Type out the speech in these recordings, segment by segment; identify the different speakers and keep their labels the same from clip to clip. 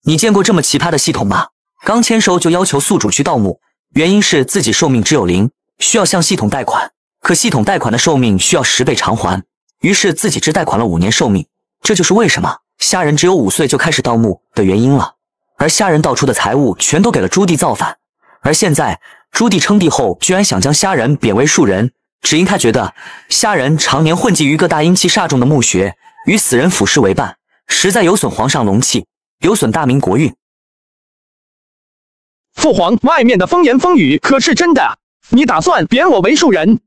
Speaker 1: 你见过这么奇葩的系统吗？刚签收就要求宿主去盗墓，原因是自己寿命只有0，需要向系统贷款，可系统贷款的寿命需要10倍偿还，于是自己只贷款了5年寿命。这就是为什么虾仁只有5岁就开始盗墓的原因了。而虾仁盗出的财物全都给了朱棣造反，而现在朱棣称帝后，居然想将虾仁贬为庶人，只因他觉得虾仁常年混迹于各大阴气煞重的墓穴，与死人腐尸为伴，实在有损皇上龙气，有损大明国运。
Speaker 2: 父皇，外面的风言风语可是真的？你打算贬我为庶人？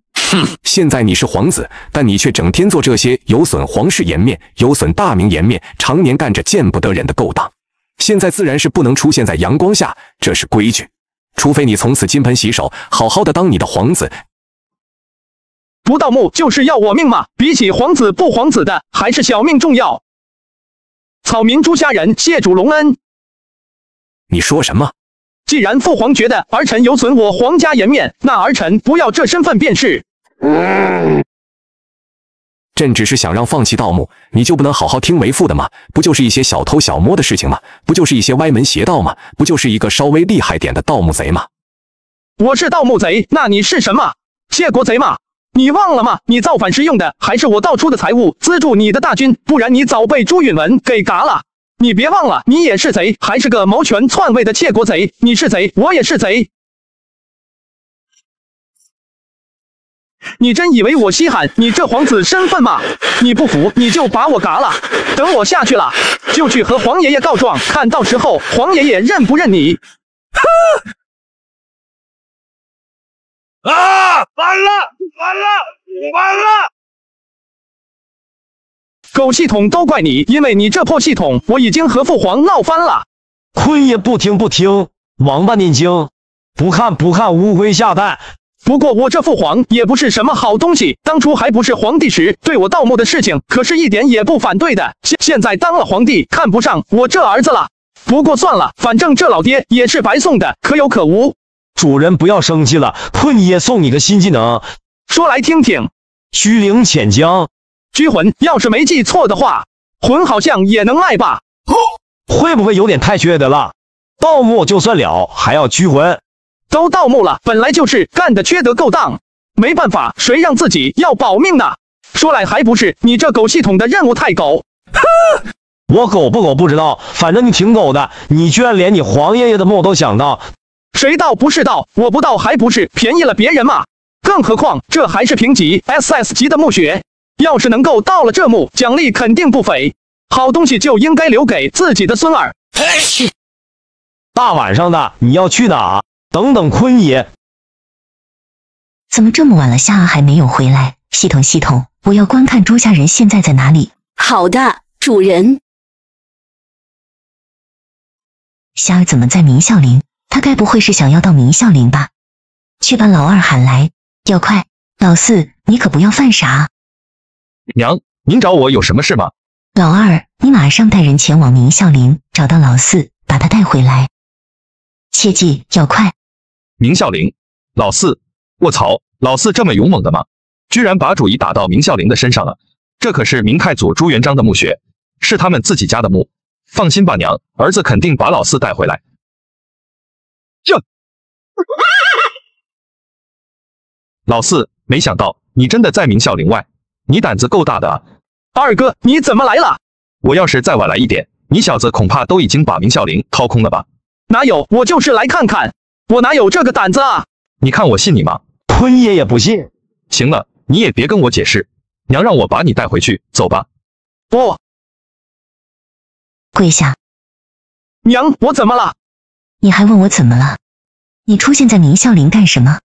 Speaker 3: 现在你是皇子，但你却整天做这些有损皇室颜面、有损大明颜面，常年干着见不得人的勾当。现在自然是不能出现在阳光下，这是规矩。除非你从此金盆洗手，好好的当你的皇子。
Speaker 2: 不盗墓就是要我命吗？比起皇子不皇子的，还是小命重要。草民诛虾仁，谢主隆恩。
Speaker 3: 你说什么？
Speaker 2: 既然父皇觉得儿臣有损我皇家颜面，那儿臣不要这身份便是。
Speaker 3: 朕只是想让放弃盗墓，你就不能好好听为父的吗？不就是一些小偷小摸的事情吗？不就是一些歪门邪道吗？不就是一个稍微厉害点的盗墓贼吗？
Speaker 2: 我是盗墓贼，那你是什么？窃国贼吗？你忘了吗？你造反时用的还是我盗出的财物资助你的大军，不然你早被朱允文给嘎了。你别忘了，你也是贼，还是个谋权篡位的窃国贼。你是贼，我也是贼。你真以为我稀罕你这皇子身份吗？你不服，你就把我嘎了。等我下去了，就去和皇爷爷告状，看到时候皇爷爷认不认你。
Speaker 4: 完了！
Speaker 2: 狗系统都怪你，因为你这破系统，我已经和父皇闹翻了。
Speaker 5: 坤爷不听，王八念经，不看，乌龟下蛋。
Speaker 2: 不过我这父皇也不是什么好东西，当初还不是皇帝时，对我盗墓的事情可是一点也不反对的。现在当了皇帝，看不上我这儿子了。不过算了，反正这老爹也是白送的，可有可无。
Speaker 5: 主人不要生气了，坤爷送你个新技能，
Speaker 2: 说来听听。
Speaker 5: 虚灵潜江。
Speaker 2: 拘魂，要是没记错的话，魂好像也能卖吧？
Speaker 5: 会不会有点太缺德了？盗墓就算了，还要拘魂？
Speaker 2: 都盗墓了，本来就是干的缺德勾当，没办法，谁让自己要保命呢？说来还不是你这狗系统的任务太狗。
Speaker 5: 我狗不狗不知道，反正你挺狗的，你居然连你皇爷爷的墓都想到。
Speaker 2: 谁盗不是盗，我不盗还不是便宜了别人吗？更何况这还是评级 SS 级的墓穴，要是能够盗了这墓，奖励肯定不菲。好东西就应该留给自己的孙儿。
Speaker 5: 大晚上的你要去哪？等等坤爷。
Speaker 6: 怎么这么晚了，夏儿还没有回来？系统，我要观看朱家人现在在哪里。
Speaker 7: 好的，主人。
Speaker 6: 夏儿怎么在明孝陵？他该不会是想要到明孝陵吧？去把老二喊来，要快！老四，你可不要犯傻。
Speaker 4: 娘，您找我有什么事吗？
Speaker 6: 老二，你马上带人前往明孝陵，找到老四，把他带回来。切记要快！
Speaker 4: 明孝陵，老四，卧槽，老四这么勇猛的吗？居然把主意打到明孝陵的身上了。这可是明太祖朱元璋的墓穴，是他们自己家的墓。放心吧，娘，儿子肯定把老四带回来。老四，没想到你真的在明孝陵外，你胆子够大的啊！
Speaker 2: 二哥，你怎么来了？
Speaker 4: 我要是再晚来一点，你小子恐怕都已经把明孝陵掏空了吧？
Speaker 2: 哪有，我就是来看看，我哪有这个胆子啊！
Speaker 4: 你看我信你吗？
Speaker 5: 坤爷也不信。
Speaker 4: 行了，你也别跟我解释，娘让我把你带回去，走吧。
Speaker 2: 不，
Speaker 6: 跪下！
Speaker 2: 娘，我怎么了？
Speaker 6: 你还问我怎么了？你出现在明孝陵干什么？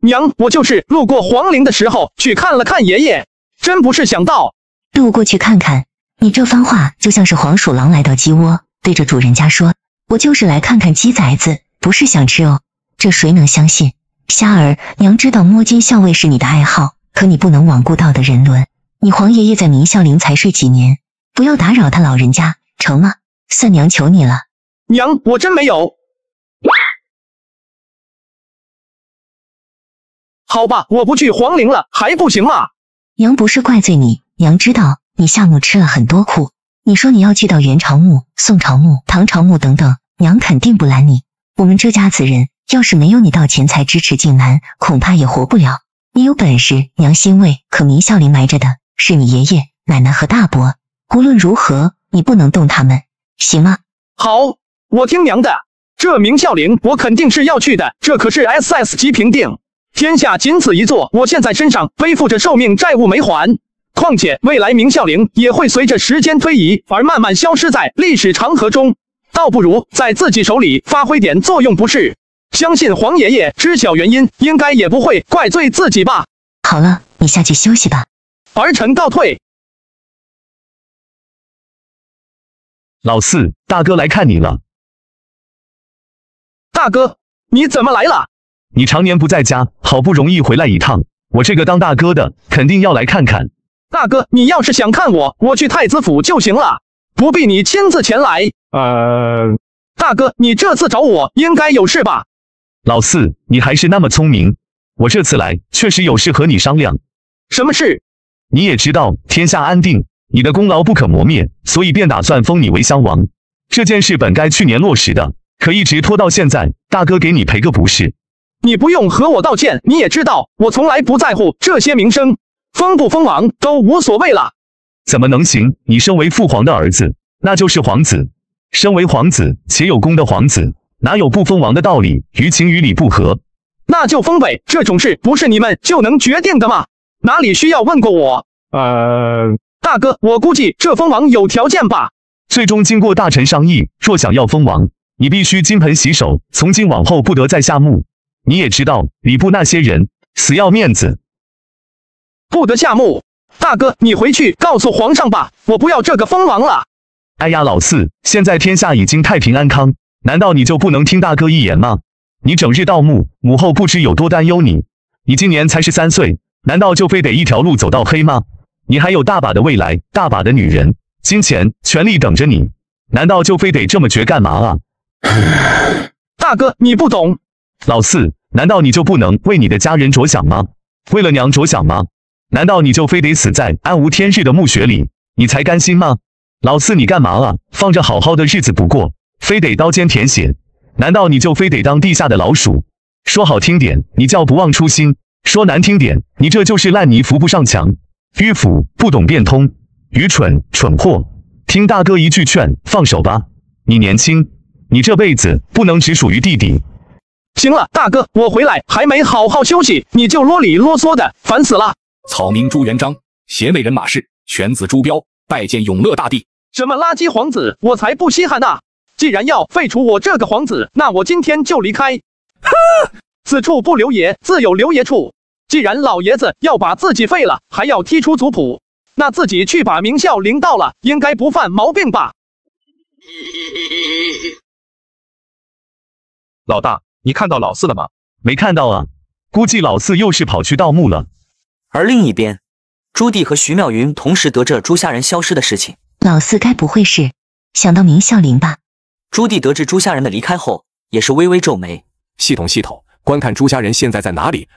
Speaker 2: 娘，我就是路过皇陵的时候去看了看爷爷，真不是想到。
Speaker 6: 路过去看看，你这番话就像是黄鼠狼来到鸡窝，对着主人家说，我就是来看看鸡崽子，不是想吃哦。这谁能相信？虾儿，娘知道摸金校尉是你的爱好，可你不能罔顾到的人伦。你皇爷爷在明孝陵才睡几年，不要打扰他老人家，成吗？算娘求你了。
Speaker 2: 娘，我真没有。好吧，我不去皇陵了，还不行吗？
Speaker 6: 娘不是怪罪你，娘知道你下墓吃了很多苦，你说你要去到元朝墓、宋朝墓、唐朝墓等等，娘肯定不拦你。我们这家子人要是没有你到钱财支持靖南，恐怕也活不了。你有本事，娘欣慰，可明孝陵埋着的是你爷爷、奶奶和大伯，无论如何，你不能动他们，行吗？
Speaker 2: 好，我听娘的。这明孝陵我肯定是要去的，这可是 SS 级评定，天下仅此一座。我现在身上背负着寿命债务没还，况且未来明孝陵也会随着时间推移而慢慢消失在历史长河中，倒不如在自己手里发挥点作用，不是？相信黄爷爷知晓原因，应该也不会怪罪自己吧。
Speaker 6: 好了，你下去休息吧。
Speaker 2: 儿臣告退。
Speaker 5: 老四，大哥来看你了。
Speaker 2: 大哥，你怎么来了？
Speaker 5: 你常年不在家，好不容易回来一趟，我这个当大哥的肯定要来看看。
Speaker 2: 大哥，你要是想看我，我去太子府就行了，不必你亲自前来。大哥，你这次找我应该有事吧？
Speaker 5: 老四，你还是那么聪明，我这次来确实有事和你商量。
Speaker 2: 什么事？
Speaker 5: 你也知道天下安定，你的功劳不可磨灭，所以便打算封你为襄王。这件事本该去年落实的，可一直拖到现在，大哥给你赔个不是。
Speaker 2: 你不用和我道歉，你也知道我从来不在乎这些名声，封不封王都无所谓了。
Speaker 5: 怎么能行？你身为父皇的儿子，那就是皇子，身为皇子且有功的皇子，哪有不封王的道理？于情于理不合，
Speaker 2: 那就封呗，这种事不是你们就能决定的吗？哪里需要问过我？大哥，我估计这封王有条件吧？
Speaker 5: 最终经过大臣商议，若想要封王，你必须金盆洗手，从今往后不得再下墓。你也知道礼部那些人死要面子，
Speaker 2: 不得下墓。大哥，你回去告诉皇上吧，我不要这个封王了。
Speaker 5: 哎呀，老四，现在天下已经太平安康，难道你就不能听大哥一言吗？你整日盗墓，母后不知有多担忧你。你今年才13岁，难道就非得一条路走到黑吗？你还有大把的未来，大把的女人、金钱、权力等着你，难道就非得这么绝干嘛啊？
Speaker 2: 大哥，你不懂。
Speaker 5: 老四，难道你就不能为你的家人着想吗？为了娘着想吗？难道你就非得死在暗无天日的墓穴里，你才甘心吗？老四，你干嘛啊？放着好好的日子不过，非得刀尖舔血？难道你就非得当地下的老鼠？说好听点，你叫不忘初心；说难听点，你这就是烂泥扶不上墙。迂腐，不懂变通；愚蠢，蠢货。听大哥一句劝，放手吧。你年轻，你这辈子不能只属于弟弟。
Speaker 2: 行了，大哥，我回来还没好好休息，你就啰里啰嗦的，烦死了。
Speaker 3: 草民朱元璋，携美人马氏，犬子朱标，拜见永乐大帝。
Speaker 2: 什么垃圾皇子，我才不稀罕呢！既然要废除我这个皇子，那我今天就离开。此处不留爷，自有留爷处。既然老爷子要把自己废了，还要踢出族谱，那自己去把明孝陵盗了，应该不犯毛病吧？
Speaker 4: 老大，你看到老四了吗？
Speaker 5: 没看到啊，估计老四又是跑去盗墓了。
Speaker 1: 而另一边，朱棣和徐妙云同时得知朱家人消失的事情。
Speaker 6: 老四该不会是想到明孝陵吧？
Speaker 1: 朱棣得知朱家人的离开后，也是微微皱眉。
Speaker 3: 系统，观看朱家人现在在哪里？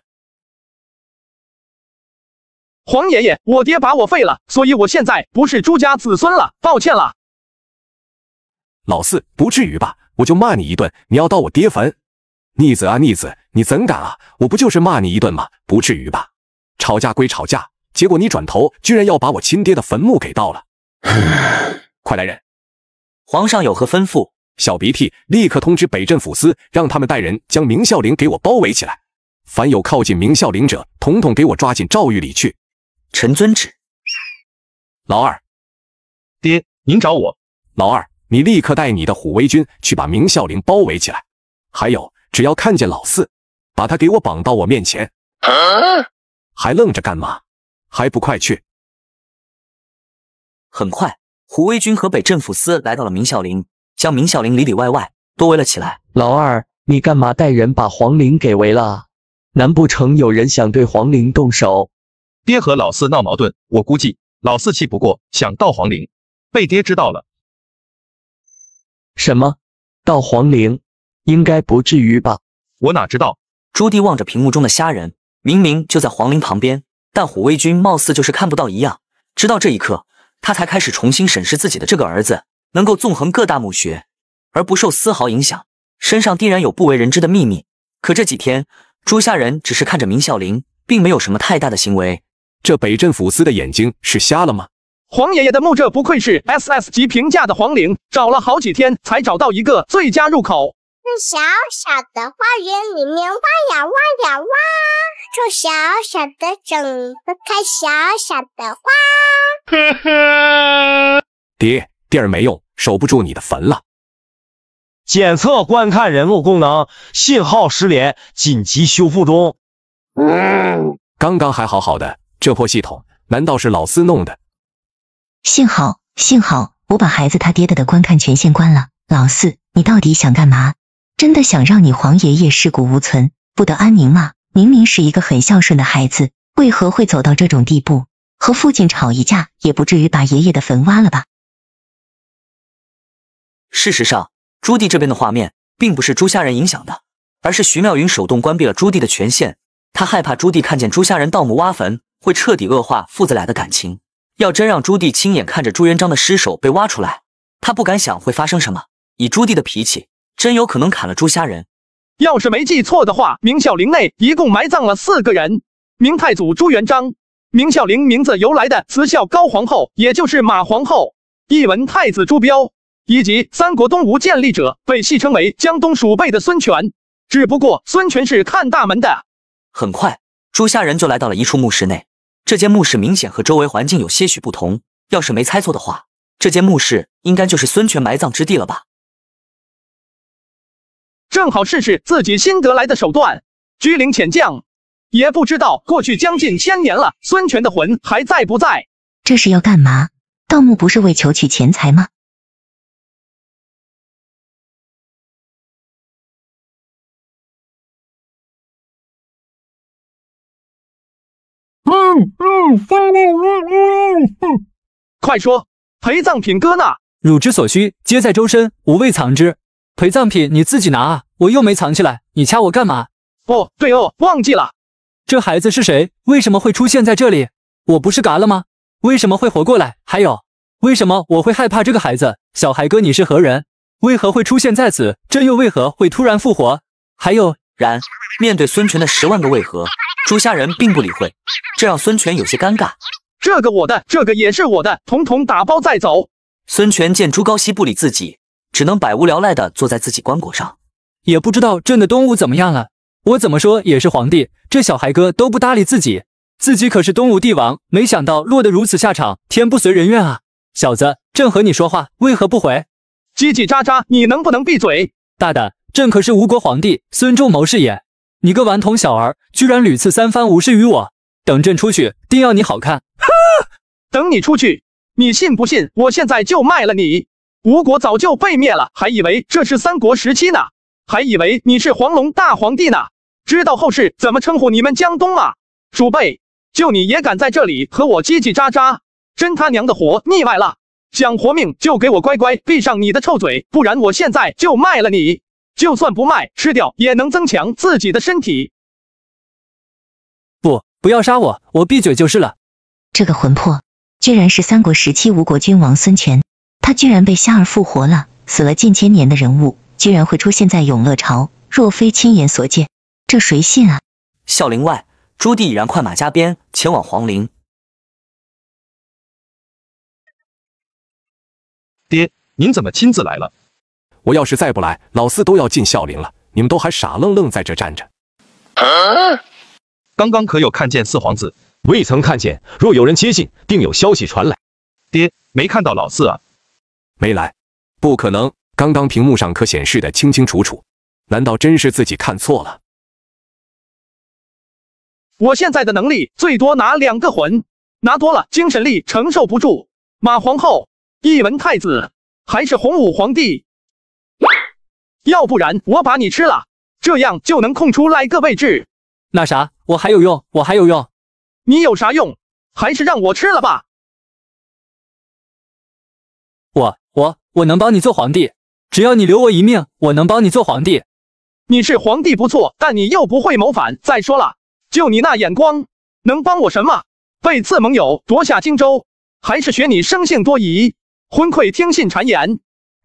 Speaker 2: 皇爷爷，我爹把我废了，所以我现在不是朱家子孙了，抱歉了。
Speaker 3: 老四，不至于吧？我就骂你一顿，你要到我爹坟？逆子啊逆子，你怎敢啊？我不就是骂你一顿吗？不至于吧？吵架归吵架，结果你转头居然要把我亲爹的坟墓给盗了。快来人！
Speaker 1: 皇上有何吩咐？
Speaker 3: 小鼻涕，立刻通知北镇抚司，让他们带人将明孝陵给我包围起来。凡有靠近明孝陵者，统统给我抓进诏狱里去。
Speaker 1: 臣遵旨。
Speaker 3: 老二，
Speaker 4: 爹，您找我。
Speaker 3: 老二，你立刻带你的虎威军去把明孝陵包围起来。还有，只要看见老四，把他给我绑到我面前。还愣着干嘛？还不快去！
Speaker 1: 很快，胡威军和北镇抚司来到了明孝陵，将明孝陵里里外外都围了起来。
Speaker 8: 老二，你干嘛带人把皇陵给围了啊？难不成有人想对皇陵动手？
Speaker 4: 爹和老四闹矛盾，我估计老四气不过，想盗皇陵，被爹知道了。
Speaker 8: 什么？盗皇陵？应该不至于吧？
Speaker 4: 我哪知道？
Speaker 1: 朱棣望着屏幕中的虾人，明明就在皇陵旁边，但虎威军貌似就是看不到一样。直到这一刻，他才开始重新审视自己的这个儿子，能够纵横各大墓穴，而不受丝毫影响，身上定然有不为人知的秘密。可这几天，朱家人只是看着明孝陵，并没有什么太大的行为。
Speaker 3: 这北镇抚司的眼睛是瞎了吗？
Speaker 2: 皇爷爷的墓，这不愧是 SS 级评价的皇陵，找了好几天才找到一个最佳入口。
Speaker 9: 小小的花园里面挖呀挖呀挖，种小小的种子开小小的花。
Speaker 3: 爹，地儿没用，守不住你的坟了。
Speaker 10: 检测观看人物功能，信号失联，紧急修复中。
Speaker 3: 刚刚还好好的，这破系统难道是老四弄的？
Speaker 6: 幸好，我把孩子他爹的观看权限关了。老四，你到底想干嘛？真的想让你皇爷爷尸骨无存，不得安宁吗？明明是一个很孝顺的孩子，为何会走到这种地步？和父亲吵一架，也不至于把爷爷的坟挖了吧？
Speaker 1: 事实上，朱棣这边的画面并不是朱家人影响的，而是徐妙云手动关闭了朱棣的权限。他害怕朱棣看见朱家人盗墓挖坟，会彻底恶化父子俩的感情。要真让朱棣亲眼看着朱元璋的尸首被挖出来，他不敢想会发生什么。以朱棣的脾气，真有可能砍了朱家人。
Speaker 2: 要是没记错的话，明孝陵内一共埋葬了4个人：明太祖朱元璋，明孝陵名字由来的慈孝高皇后，也就是马皇后，一文太子朱标，以及三国东吴建立者，被戏称为江东鼠辈的孙权。只不过孙权是看大门的。
Speaker 1: 很快，朱家人就来到了一处墓室内。这间墓室明显和周围环境有些许不同，要是没猜错的话，这间墓室应该就是孙权埋葬之地了吧？
Speaker 2: 正好试试自己新得来的手段，居陵潜降。也不知道过去将近1000年了，孙权的魂还在不在？
Speaker 6: 这是要干嘛？盗墓不是为求取钱财吗？
Speaker 2: 快说，陪葬品搁那？
Speaker 11: 汝之所需，皆在周身，无未藏之。陪葬品你自己拿啊，我又没藏起来，你掐我干嘛？
Speaker 2: 哦，对哦，忘记了。
Speaker 11: 这孩子是谁？为什么会出现在这里？我不是嘎了吗？为什么会活过来？还有，为什么我会害怕这个孩子？小孩哥，你是何人？为何会出现在此？朕又为何会突然复活？还有，
Speaker 1: 然面对孙权的10万个为何，朱家人并不理会，这让孙权有些尴尬。
Speaker 2: 这个我的，这个也是我的，统统打包再走。
Speaker 1: 孙权见朱高煦不理自己，只能百无聊赖地坐在自己棺椁上。
Speaker 11: 也不知道朕的东吴怎么样了，我怎么说也是皇帝，这小孩哥都不搭理自己，自己可是东吴帝王，没想到落得如此下场，天不随人愿啊！小子，朕和你说话，为何不回？
Speaker 2: 叽叽喳喳，你能不能闭嘴？
Speaker 11: 大胆，朕可是吴国皇帝，孙仲谋士也。你个顽童小儿，居然屡次3番无视于我，等朕出去，定要你好看！
Speaker 2: 等你出去，你信不信我现在就卖了你？吴国早就被灭了，还以为这是三国时期呢，还以为你是黄龙大皇帝呢，知道后世怎么称呼你们江东吗？鼠辈，就你也敢在这里和我叽叽喳喳，真他娘的活腻歪了！想活命就给我乖乖闭上你的臭嘴，不然我现在就卖了你。就算不卖，吃掉也能增强自己的身体。
Speaker 11: 不要杀我，我闭嘴就是了。
Speaker 6: 这个魂魄居然是三国时期吴国君王孙权，他居然被虾儿复活了，死了近千年的人物居然会出现在永乐朝，若非亲眼所见，这谁信啊？
Speaker 1: 孝陵外，朱棣已然快马加鞭前往皇陵。
Speaker 4: 爹，您怎么亲自来了？
Speaker 3: 我要是再不来，老四都要进孝陵了，你们都还傻愣愣在这站着。
Speaker 4: 刚刚可有看见四皇子？
Speaker 10: 未曾看见，若有人接近，定有消息传来。
Speaker 4: 爹，没看到老四啊？
Speaker 3: 没来，不可能，刚刚屏幕上可显示的清清楚楚，难道真是自己看错了？
Speaker 2: 我现在的能力最多拿2个魂，拿多了精神力承受不住。马皇后、一文太子，还是洪武皇帝？要不然我把你吃了，这样就能空出来个位置。
Speaker 11: 那啥，我还有用，我还有用。
Speaker 2: 你有啥用？还是让我吃了吧。
Speaker 11: 我能帮你做皇帝，只要你留我一命，我能帮你做皇帝。
Speaker 2: 你是皇帝不错，但你又不会谋反。再说了，就你那眼光，能帮我什么？被赐盟友夺下荆州，还是学你生性多疑，昏聩听信谗言。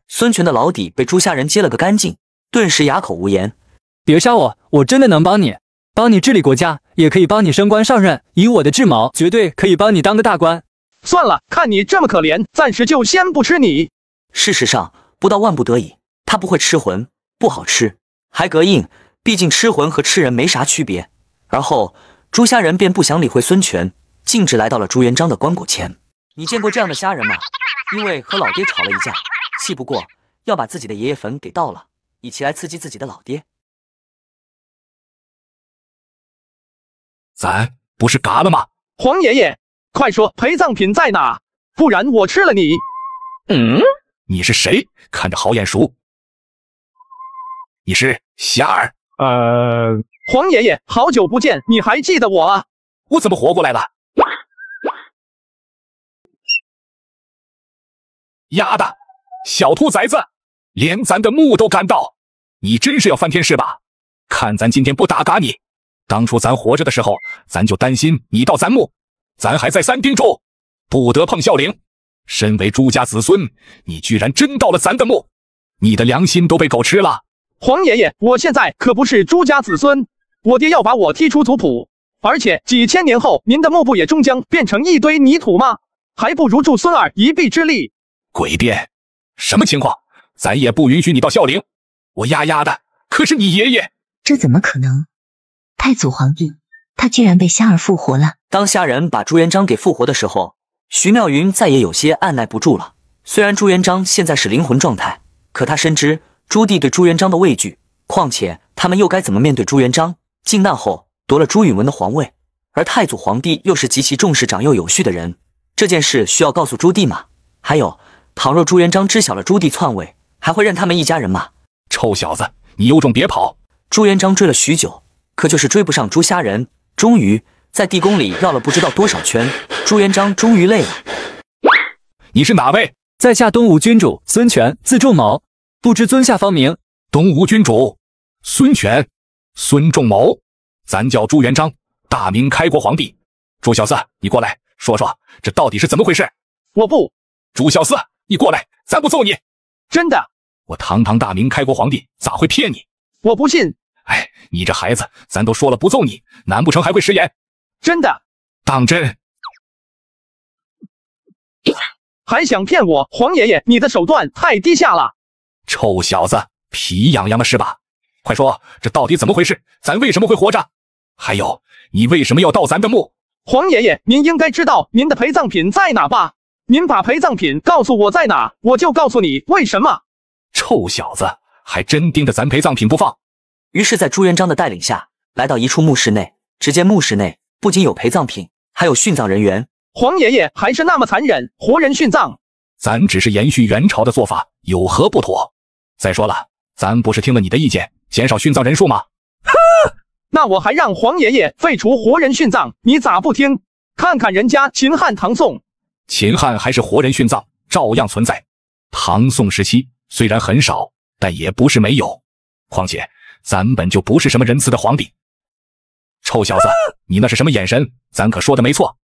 Speaker 1: 孙权的老底被朱虾仁揭了个干净，顿时哑口无言。
Speaker 11: 别杀我，我真的能帮你，帮你治理国家，也可以帮你升官上任。以我的智谋，绝对可以帮你当个大官。
Speaker 2: 算了，看你这么可怜，暂时就先不吃你。
Speaker 1: 事实上，不到万不得已，他不会吃魂，不好吃，还膈应。毕竟吃魂和吃人没啥区别。而后，朱虾仁便不想理会孙权，径直来到了朱元璋的棺椁前。你见过这样的虾仁吗？因为和老爹吵了一架，气不过，要把自己的爷爷坟给盗了，以期来刺激自己的老爹。
Speaker 3: 咱不是嘎了吗？
Speaker 2: 黄爷爷，快说陪葬品在哪，不然我吃了你。
Speaker 3: 你是谁？看着好眼熟。你是虾儿？
Speaker 2: 黄爷爷，好久不见，你还记得我啊？
Speaker 3: 我怎么活过来了？丫的，小兔崽子，连咱的墓都敢盗！你真是要翻天是吧？看咱今天不打嘎你！当初咱活着的时候，咱就担心你盗咱墓，咱还再三叮嘱，不得碰孝陵。身为朱家子孙，你居然真盗了咱的墓，你的良心都被狗吃了！
Speaker 2: 黄爷爷，我现在可不是朱家子孙，我爹要把我踢出族谱，而且几千年后，您的墓不也终将变成一堆泥土吗？还不如助孙儿一臂之力。
Speaker 3: 诡辩！什么情况？咱也不允许你到孝陵。我丫的，可是你爷爷！
Speaker 6: 这怎么可能？太祖皇帝，他居然被虾儿复活了。
Speaker 1: 当虾仁把朱元璋给复活的时候，徐妙云再也有些按耐不住了。虽然朱元璋现在是灵魂状态，可他深知朱棣对朱元璋的畏惧，况且他们又该怎么面对朱元璋？靖难后夺了朱允炆的皇位，而太祖皇帝又是极其重视长幼有序的人，这件事需要告诉朱棣吗？还有，倘若朱元璋知晓了朱棣篡位，还会认他们一家人吗？
Speaker 3: 臭小子，你有种别跑！
Speaker 1: 朱元璋追了许久，可就是追不上朱虾仁，终于在地宫里绕了不知道多少圈，朱元璋终于累了。
Speaker 3: 你是哪位？
Speaker 11: 在下东吴君主孙权，字仲谋，不知尊下芳名。
Speaker 3: 东吴君主孙权，孙仲谋，咱叫朱元璋，大明开国皇帝。朱小子，你过来说说，这到底是怎么回事？
Speaker 2: 我不。
Speaker 3: 朱小子，你过来，咱不揍你。
Speaker 2: 真的。
Speaker 3: 我堂堂大明开国皇帝，咋会骗你？
Speaker 2: 我不信。
Speaker 3: 哎，你这孩子，咱都说了不揍你，难不成还会食言？
Speaker 2: 真的。
Speaker 3: 当真？
Speaker 2: 还想骗我？黄爷爷，你的手段太低下了。
Speaker 3: 臭小子，皮痒痒的是吧？快说，这到底怎么回事？咱为什么会活着？还有，你为什么要盗咱的墓？
Speaker 2: 黄爷爷，您应该知道您的陪葬品在哪吧？您把陪葬品告诉我在哪，我就告诉你为什么。
Speaker 3: 臭小子，还真盯着咱陪葬品不放。
Speaker 1: 于是，在朱元璋的带领下，来到一处墓室内，只见墓室内不仅有陪葬品，还有殉葬人员。
Speaker 2: 黄爷爷还是那么残忍，活人殉葬。
Speaker 3: 咱只是延续元朝的做法，有何不妥？再说了，咱不是听了你的意见，减少殉葬人数吗？
Speaker 2: 那我还让黄爷爷废除活人殉葬，你咋不听？看看人家秦汉唐宋，
Speaker 3: 秦汉还是活人殉葬，照样存在。唐宋时期虽然很少，但也不是没有。况且咱本就不是什么仁慈的皇帝。臭小子，你那是什么眼神？咱可说的没错。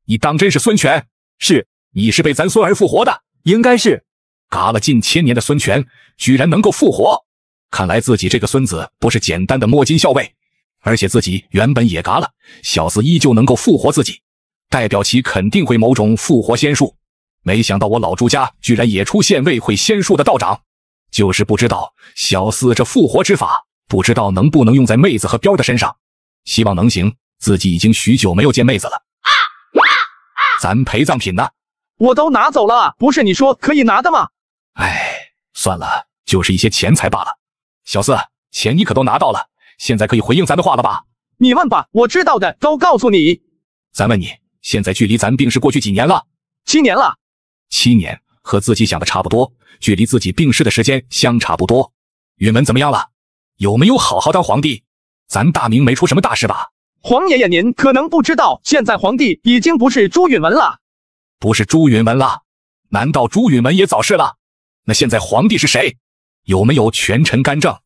Speaker 3: 你当真是孙权？
Speaker 11: 是。
Speaker 3: 你是被咱孙儿复活的？
Speaker 11: 应该是。
Speaker 3: 嘎了近千年的孙权，居然能够复活，看来自己这个孙子不是简单的摸金校尉，而且自己原本也嘎了，小子依旧能够复活自己，代表其肯定会某种复活仙术。没想到我老朱家居然也出现位会仙术的道长，就是不知道小厮这复活之法，不知道能不能用在妹子和彪的身上，希望能行，自己已经许久没有见妹子了。咱陪葬品呢？
Speaker 2: 我都拿走了，不是你说可以拿的吗？
Speaker 3: 哎，算了，就是一些钱财罢了。小厮，钱你可都拿到了，现在可以回应咱的话了吧？
Speaker 2: 你问吧，我知道的都告诉你。
Speaker 3: 咱问你，现在距离咱病逝过去几年了
Speaker 2: ？7年了。
Speaker 3: 7年，和自己想的差不多，距离自己病逝的时间相差不多。允文怎么样了？有没有好好当皇帝？咱大明没出什么大事吧？
Speaker 2: 黄爷爷，您可能不知道，现在皇帝已经不是朱允炆了。
Speaker 3: 不是朱允炆了？难道朱允炆也早逝了？那现在皇帝是谁？有没有权臣干政？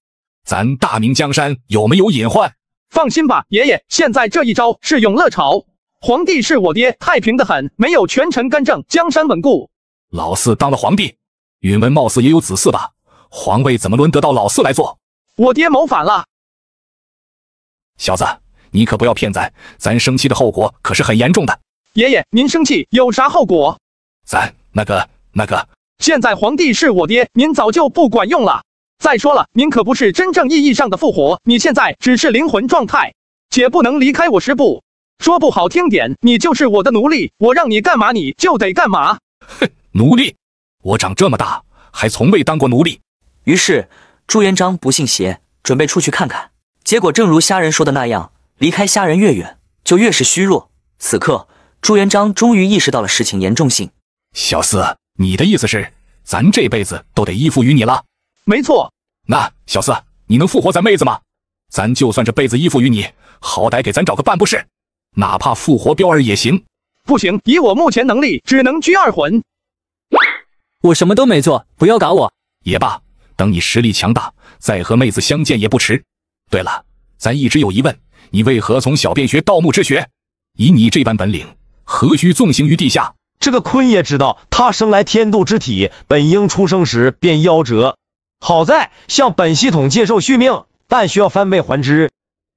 Speaker 3: 咱大明江山有没有隐患？
Speaker 2: 放心吧，爷爷，现在这一招是永乐朝，皇帝是我爹，太平得很，没有权臣干政，江山稳固。
Speaker 12: 老四当了皇帝，允文貌似也有子嗣吧？皇位怎么轮得到老四来做？
Speaker 2: 我爹谋反了。
Speaker 12: 小子，你可不要骗咱生气的后果可是很严重的。
Speaker 2: 爷爷，您生气有啥后果？
Speaker 12: 咱那个，
Speaker 2: 现在皇帝是我爹，您早就不管用了。再说了，您可不是真正意义上的复活，你现在只是灵魂状态，且不能离开我10步。说不好听点，你就是我的奴隶，我让你干嘛你就得干嘛。
Speaker 12: 哼，奴隶？我长这么大还从未当过奴隶。
Speaker 1: 于是朱元璋不信邪，准备出去看看。结果正如虾仁说的那样，离开虾仁越远，就越是虚弱。此刻，朱元璋终于意识到了事情严重性。
Speaker 12: 小四，你的意思是，咱这辈子都得依附于你了？
Speaker 2: 没错。
Speaker 12: 那小四，你能复活咱妹子吗？咱就算这辈子依附于你，好歹给咱找个办不是？哪怕复活彪儿也行。
Speaker 2: 不行，以我目前能力，只能拘2魂。
Speaker 11: 我什么都没做，不要搞我。
Speaker 12: 也罢，等你实力强大，再和妹子相见也不迟。对了，咱一直有疑问，你为何从小便学盗墓之学？以你这般本领，何须纵行于地下？
Speaker 10: 这个坤也知道，他生来天妒之体，本应出生时便夭折。好在向本系统接受续命，但需要翻倍还之。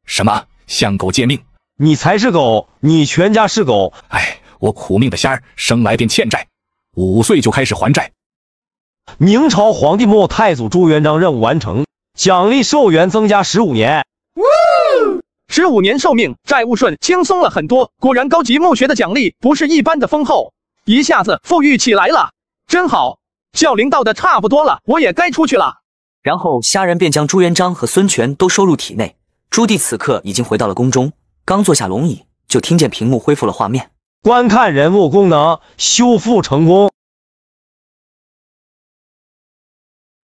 Speaker 12: 什么？向狗借命？
Speaker 10: 你才是狗，你全家是狗。
Speaker 12: 哎，我苦命的仙儿，生来便欠债，5岁就开始还债。
Speaker 10: 明朝皇帝末太祖朱元璋任务完成，奖励寿元增加15年。
Speaker 2: 15年寿命，债务顺轻松了很多。果然高级墓穴的奖励不是一般的丰厚，一下子富裕起来了，真好。孝陵到的差不多了，我也该出去了。
Speaker 1: 然后虾仁便将朱元璋和孙权都收入体内。朱棣此刻已经回到了宫中，刚坐下龙椅，就听见屏幕恢复了画面。
Speaker 10: 观看人物功能修复成功。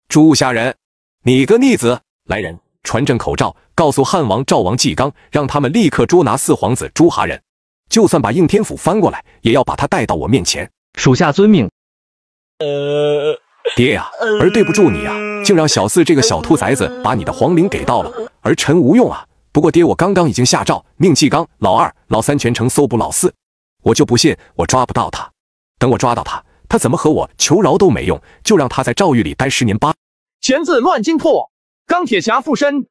Speaker 3: 朱虾仁，你个逆子！来人，传朕口诏，告诉汉王赵王纪纲，让他们立刻捉拿4皇子朱哈人，就算把应天府翻过来，也要把他带到我面前。
Speaker 13: 属下遵命。
Speaker 3: 爹呀，儿对不住你啊，竟让小四这个小兔崽子把你的皇陵给盗了，儿臣无用啊。不过爹，我刚刚已经下诏，命纪纲、老2、老3全程搜捕老4，我就不信我抓不到他。等我抓到他，他怎么和我求饶都没用，就让他在诏狱里待10年8。
Speaker 2: 钱字乱金破，钢铁侠附身。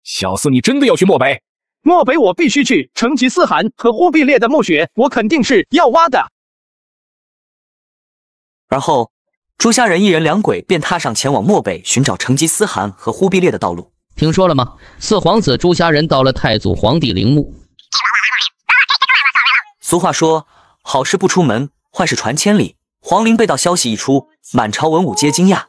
Speaker 12: 小四，你真的要去漠北？
Speaker 2: 漠北我必须去，成吉思汗和忽必烈的墓穴，我肯定是要挖的。
Speaker 1: 而后，朱虾仁一人2鬼便踏上前往漠北寻找成吉思汗和忽必烈的道路。
Speaker 13: 听说了吗？4皇子朱虾仁到了太祖皇帝陵墓。
Speaker 1: 俗话说，好事不出门，坏事传千里。皇陵被盗消息一出，满朝文武皆惊讶。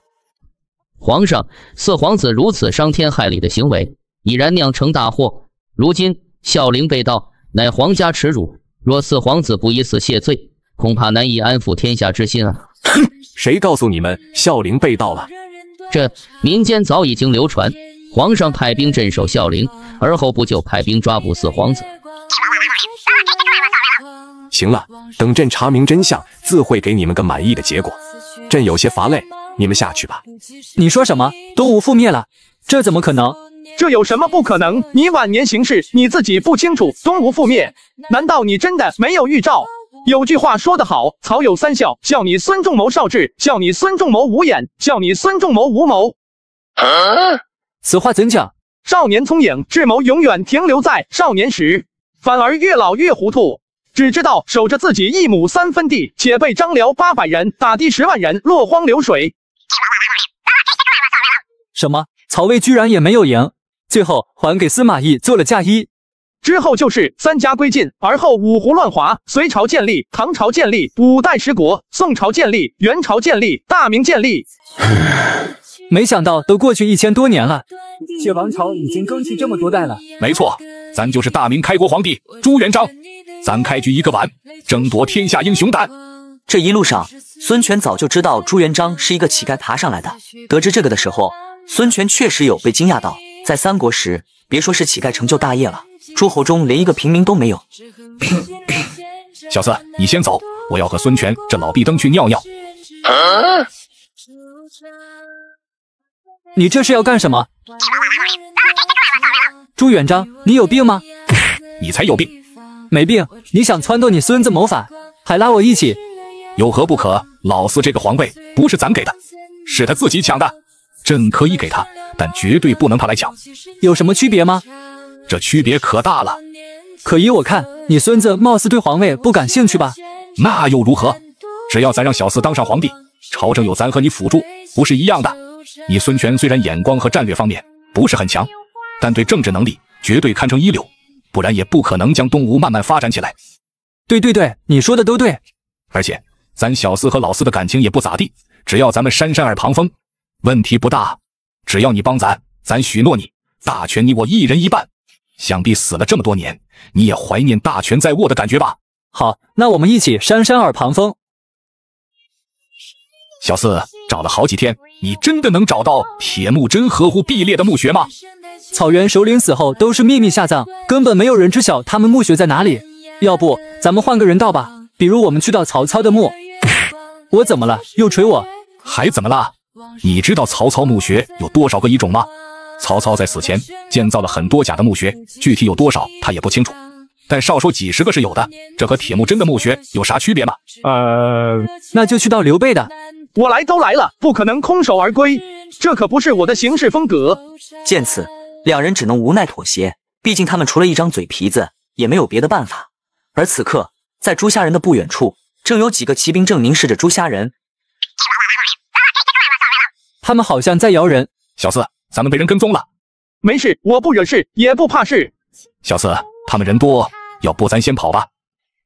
Speaker 13: 皇上，4皇子如此伤天害理的行为，已然酿成大祸。如今孝陵被盗，乃皇家耻辱。若4皇子不以死谢罪，恐怕难以安抚天下之心啊！
Speaker 3: 谁告诉你们孝陵被盗了？
Speaker 13: 这民间早已经流传，皇上派兵镇守孝陵，而后不久派兵抓捕4皇子。
Speaker 3: 行了，等朕查明真相，自会给你们个满意的结果。朕有些乏累，你们下去吧。
Speaker 11: 你说什么？东吴覆灭了？这怎么可能？
Speaker 2: 这有什么不可能？你晚年行事，你自己不清楚，东吴覆灭，难道你真的没有预兆？有句话说得好，曹有3笑，笑你孙仲谋少智，笑你孙仲谋无眼，笑你孙仲谋无谋。
Speaker 11: 此话怎讲？
Speaker 2: 少年聪颖，智谋永远停留在少年时，反而越老越糊涂，只知道守着自己1亩3分地，且被张辽800人打的10万人落荒流水。
Speaker 11: 什么？曹魏居然也没有赢，最后还给司马懿做了嫁衣。
Speaker 2: 之后就是3家归晋，而后五胡乱华，隋朝建立，唐朝建立，5代十国，宋朝建立，元朝建立，大明建立。
Speaker 11: 没想到都过去1000多年了，这王朝已经更替这么多代了。
Speaker 12: 没错，咱就是大明开国皇帝朱元璋，咱开局一个碗，争夺天下英雄胆。
Speaker 1: 这一路上，孙权早就知道朱元璋是一个乞丐爬上来的。得知这个的时候，孙权确实有被惊讶到。在三国时，别说是乞丐成就大业了，诸侯中连一个平民都没有。
Speaker 12: 小四，你先走，我要和孙权这老壁灯去尿尿。
Speaker 11: 你这是要干什么？朱元璋，你有病吗？
Speaker 12: 你才有病。
Speaker 11: 没病，你想撺掇你孙子谋反，还拉我一起，
Speaker 12: 有何不可？老四这个皇位不是咱给的，是他自己抢的。朕可以给他，但绝对不能他来抢。
Speaker 11: 有什么区别吗？
Speaker 12: 这区别可大了。
Speaker 11: 可依我看，你孙子貌似对皇位不感兴趣吧？
Speaker 12: 那又如何？只要咱让小四当上皇帝，朝政有咱和你辅助，不是一样的？你孙权虽然眼光和战略方面不是很强，但对政治能力绝对堪称一流，不然也不可能将东吴慢慢发展起来。
Speaker 11: 对，你说的都对。
Speaker 12: 而且咱小四和老四的感情也不咋地，只要咱们扇扇耳旁风，问题不大。只要你帮咱许诺你，大权你我一人一半。想必死了这么多年，你也怀念大权在握的感觉吧？
Speaker 11: 好，那我们一起扇扇耳旁风。
Speaker 12: 小四，找了好几天，你真的能找到铁木真合乎毕猎的墓穴吗？
Speaker 11: 草原首领死后都是秘密下葬，根本没有人知晓他们墓穴在哪里。要不咱们换个人道吧，比如我们去到曹操的墓。我怎么了？又捶我？
Speaker 12: 还怎么了？你知道曹操墓穴有多少个遗种吗？曹操在死前建造了很多假的墓穴，具体有多少他也不清楚，但少说几十个是有的。这和铁木真的墓穴有啥区别吗？
Speaker 11: 那就去到刘备的。
Speaker 2: 我来都来了，不可能空手而归，这可不是我的行事风格。
Speaker 1: 见此，两人只能无奈妥协，毕竟他们除了一张嘴皮子，也没有别的办法。而此刻，在朱虾仁的不远处，正有几个骑兵正凝视着朱虾仁。
Speaker 11: 他们好像在摇人。
Speaker 12: 小四，咱们被人跟踪了。
Speaker 2: 没事，我不惹事，也不怕事。
Speaker 12: 小四，他们人多，要不咱先跑吧。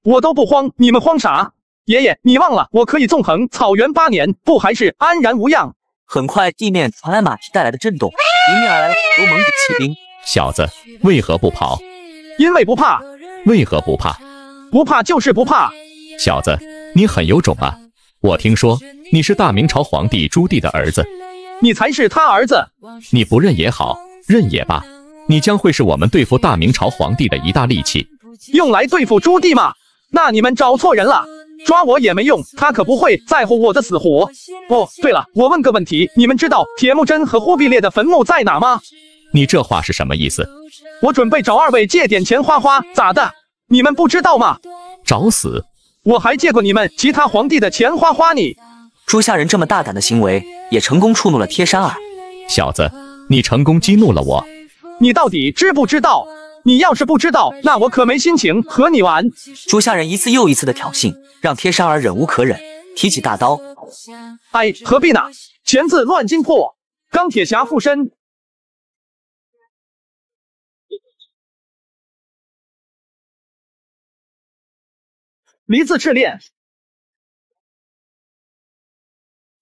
Speaker 2: 我都不慌，你们慌啥？爷爷，你忘了我可以纵横草原8年，不还是安然无恙？
Speaker 1: 很快，地面传来马蹄带来的震动，迎面而来了很多蒙古骑兵。
Speaker 5: 小子，为何不跑？
Speaker 2: 因为不怕。
Speaker 5: 为何不怕？
Speaker 2: 不怕就是不怕。
Speaker 5: 小子，你很有种啊！我听说你是大明朝皇帝朱棣的儿子。
Speaker 2: 你才是他儿子。
Speaker 5: 你不认也好，认也罢，你将会是我们对付大明朝皇帝的一大利器。
Speaker 2: 用来对付朱棣吗？那你们找错人了。抓我也没用，他可不会在乎我的死活。哦，对了，我问个问题，你们知道铁木真和忽必烈的坟墓在哪吗？
Speaker 5: 你这话是什么意思？
Speaker 2: 我准备找2位借点钱花花，咋的？你们不知道吗？
Speaker 5: 找死！
Speaker 2: 我还借过你们其他皇帝的钱花花你。
Speaker 1: 朱虾仁这么大胆的行为，也成功触怒了贴山耳。
Speaker 5: 小子，你成功激怒了我。
Speaker 2: 你到底知不知道？你要是不知道，那我可没心情和你玩。
Speaker 1: 朱虾仁一次又一次的挑衅，让贴山耳忍无可忍，提起大刀。
Speaker 2: 哎，何必呢？钱字乱金破，钢铁侠附身。离字赤练。